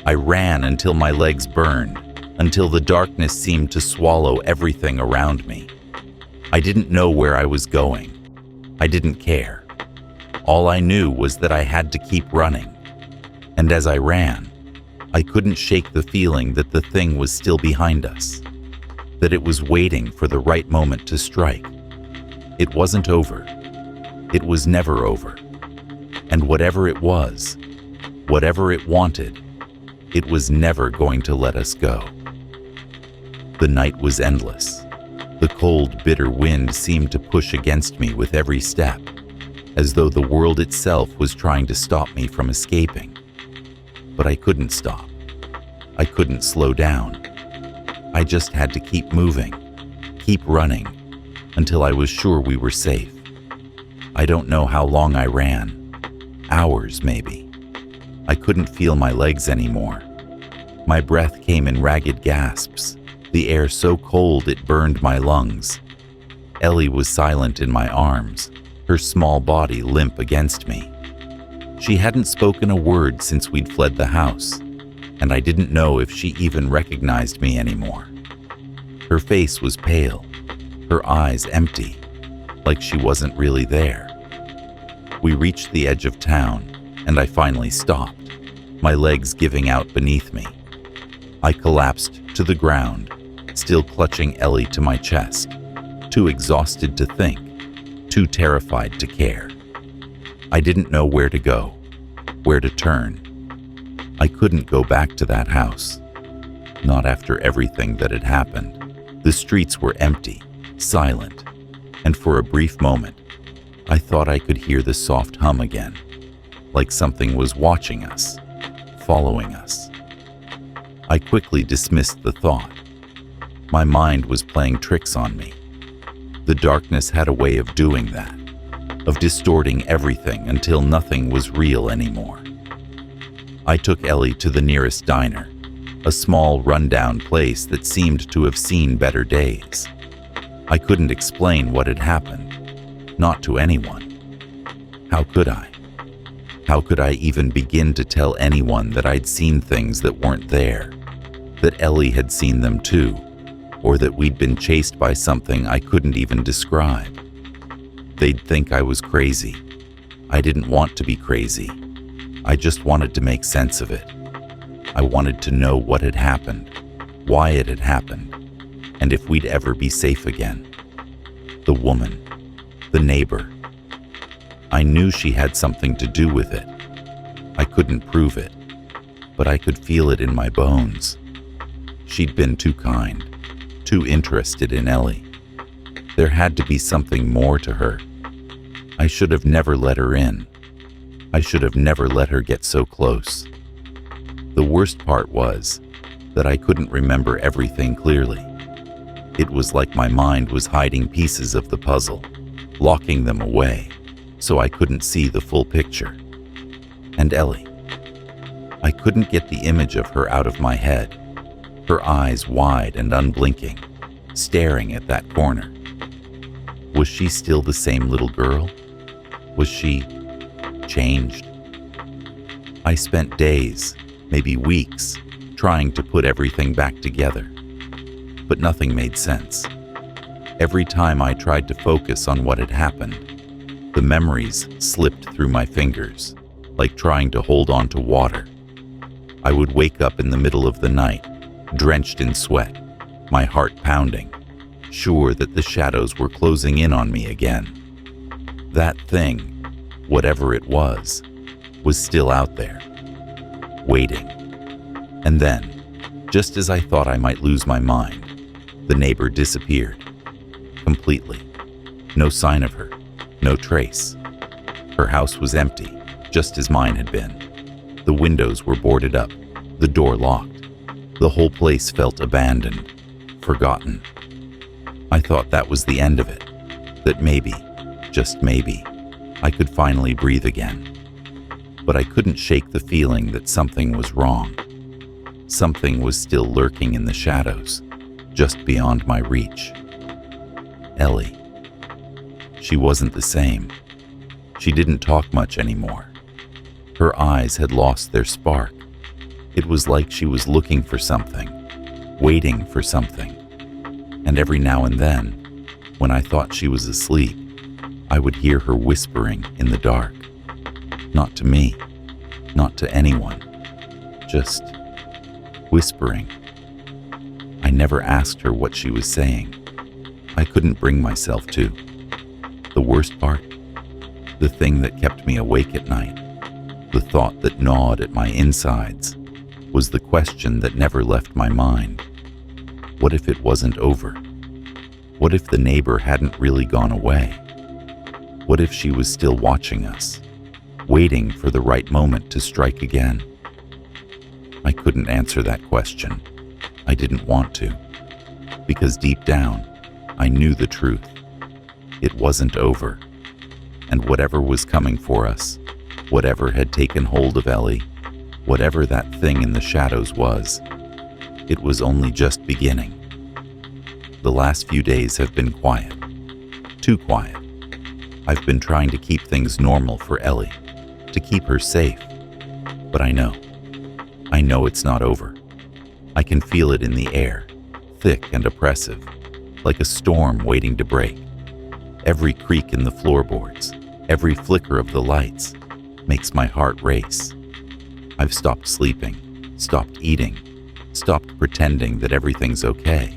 I ran until my legs burned, until the darkness seemed to swallow everything around me. I didn't know where I was going. I didn't care. All I knew was that I had to keep running. And as I ran, I couldn't shake the feeling that the thing was still behind us, that it was waiting for the right moment to strike. It wasn't over. It was never over. And whatever it was, whatever it wanted, it was never going to let us go. The night was endless. The cold, bitter wind seemed to push against me with every step, as though the world itself was trying to stop me from escaping. But I couldn't stop. I couldn't slow down. I just had to keep moving, keep running, until I was sure we were safe. I don't know how long I ran. Hours, maybe. I couldn't feel my legs anymore. My breath came in ragged gasps, the air so cold it burned my lungs. Ellie was silent in my arms, her small body limp against me. She hadn't spoken a word since we'd fled the house, and I didn't know if she even recognized me anymore. Her face was pale, her eyes empty, like she wasn't really there. We reached the edge of town, and I finally stopped, my legs giving out beneath me. I collapsed to the ground, still clutching Ellie to my chest, too exhausted to think, too terrified to care. I didn't know where to go, where to turn. I couldn't go back to that house, not after everything that had happened. The streets were empty, silent, and for a brief moment, I thought I could hear the soft hum again, like something was watching us, following us. I quickly dismissed the thought. My mind was playing tricks on me. The darkness had a way of doing that, of distorting everything until nothing was real anymore. I took Ellie to the nearest diner, a small rundown place that seemed to have seen better days. I couldn't explain what had happened, not to anyone. How could I? How could I even begin to tell anyone that I'd seen things that weren't there, that Ellie had seen them too, or that we'd been chased by something I couldn't even describe? They'd think I was crazy. I didn't want to be crazy. I just wanted to make sense of it. I wanted to know what had happened, why it had happened, and if we'd ever be safe again. The woman, the neighbor. I knew she had something to do with it. I couldn't prove it, but I could feel it in my bones. She'd been too kind, too interested in Ellie. There had to be something more to her. I should have never let her in. I should have never let her get so close. The worst part was that I couldn't remember everything clearly. It was like my mind was hiding pieces of the puzzle, locking them away, so I couldn't see the full picture. And Ellie. I couldn't get the image of her out of my head, her eyes wide and unblinking, staring at that corner. Was she still the same little girl? Was she changed? I spent days, maybe weeks, trying to put everything back together, but nothing made sense. Every time I tried to focus on what had happened, the memories slipped through my fingers, like trying to hold on to water. I would wake up in the middle of the night, drenched in sweat, my heart pounding, sure that the shadows were closing in on me again. That thing, whatever it was still out there, waiting. And then, just as I thought I might lose my mind, the neighbor disappeared. Completely. No sign of her, no trace. Her house was empty, just as mine had been. The windows were boarded up, the door locked. The whole place felt abandoned, forgotten. I thought that was the end of it, that maybe, just maybe, I could finally breathe again. But I couldn't shake the feeling that something was wrong. Something was still lurking in the shadows, just beyond my reach. Ellie. She wasn't the same. She didn't talk much anymore. Her eyes had lost their spark. It was like she was looking for something, waiting for something. And every now and then, when I thought she was asleep, I would hear her whispering in the dark. Not to me, not to anyone, just whispering. I never asked her what she was saying. I couldn't bring myself to. The worst part, the thing that kept me awake at night, the thought that gnawed at my insides, was the question that never left my mind. What if it wasn't over? What if the neighbor hadn't really gone away? What if she was still watching us, waiting for the right moment to strike again? I couldn't answer that question. I didn't want to, because deep down, I knew the truth. It wasn't over, and whatever was coming for us, whatever had taken hold of Ellie, whatever that thing in the shadows was, it was only just beginning. The last few days have been quiet, Too quiet. I've been trying to keep things normal for Ellie, to keep her safe. But I know it's not over. I can feel it in the air, thick and oppressive, like a storm waiting to break. Every creak in the floorboards, every flicker of the lights makes my heart race. I've stopped sleeping, stopped eating, stopped pretending that everything's okay.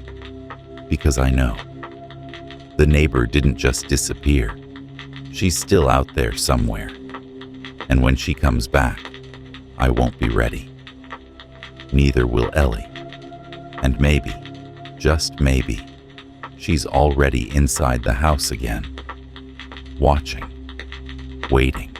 Because I know. The neighbor didn't just disappear. She's still out there somewhere. And when she comes back, I won't be ready. Neither will Ellie. And maybe, just maybe, she's already inside the house again, watching, waiting.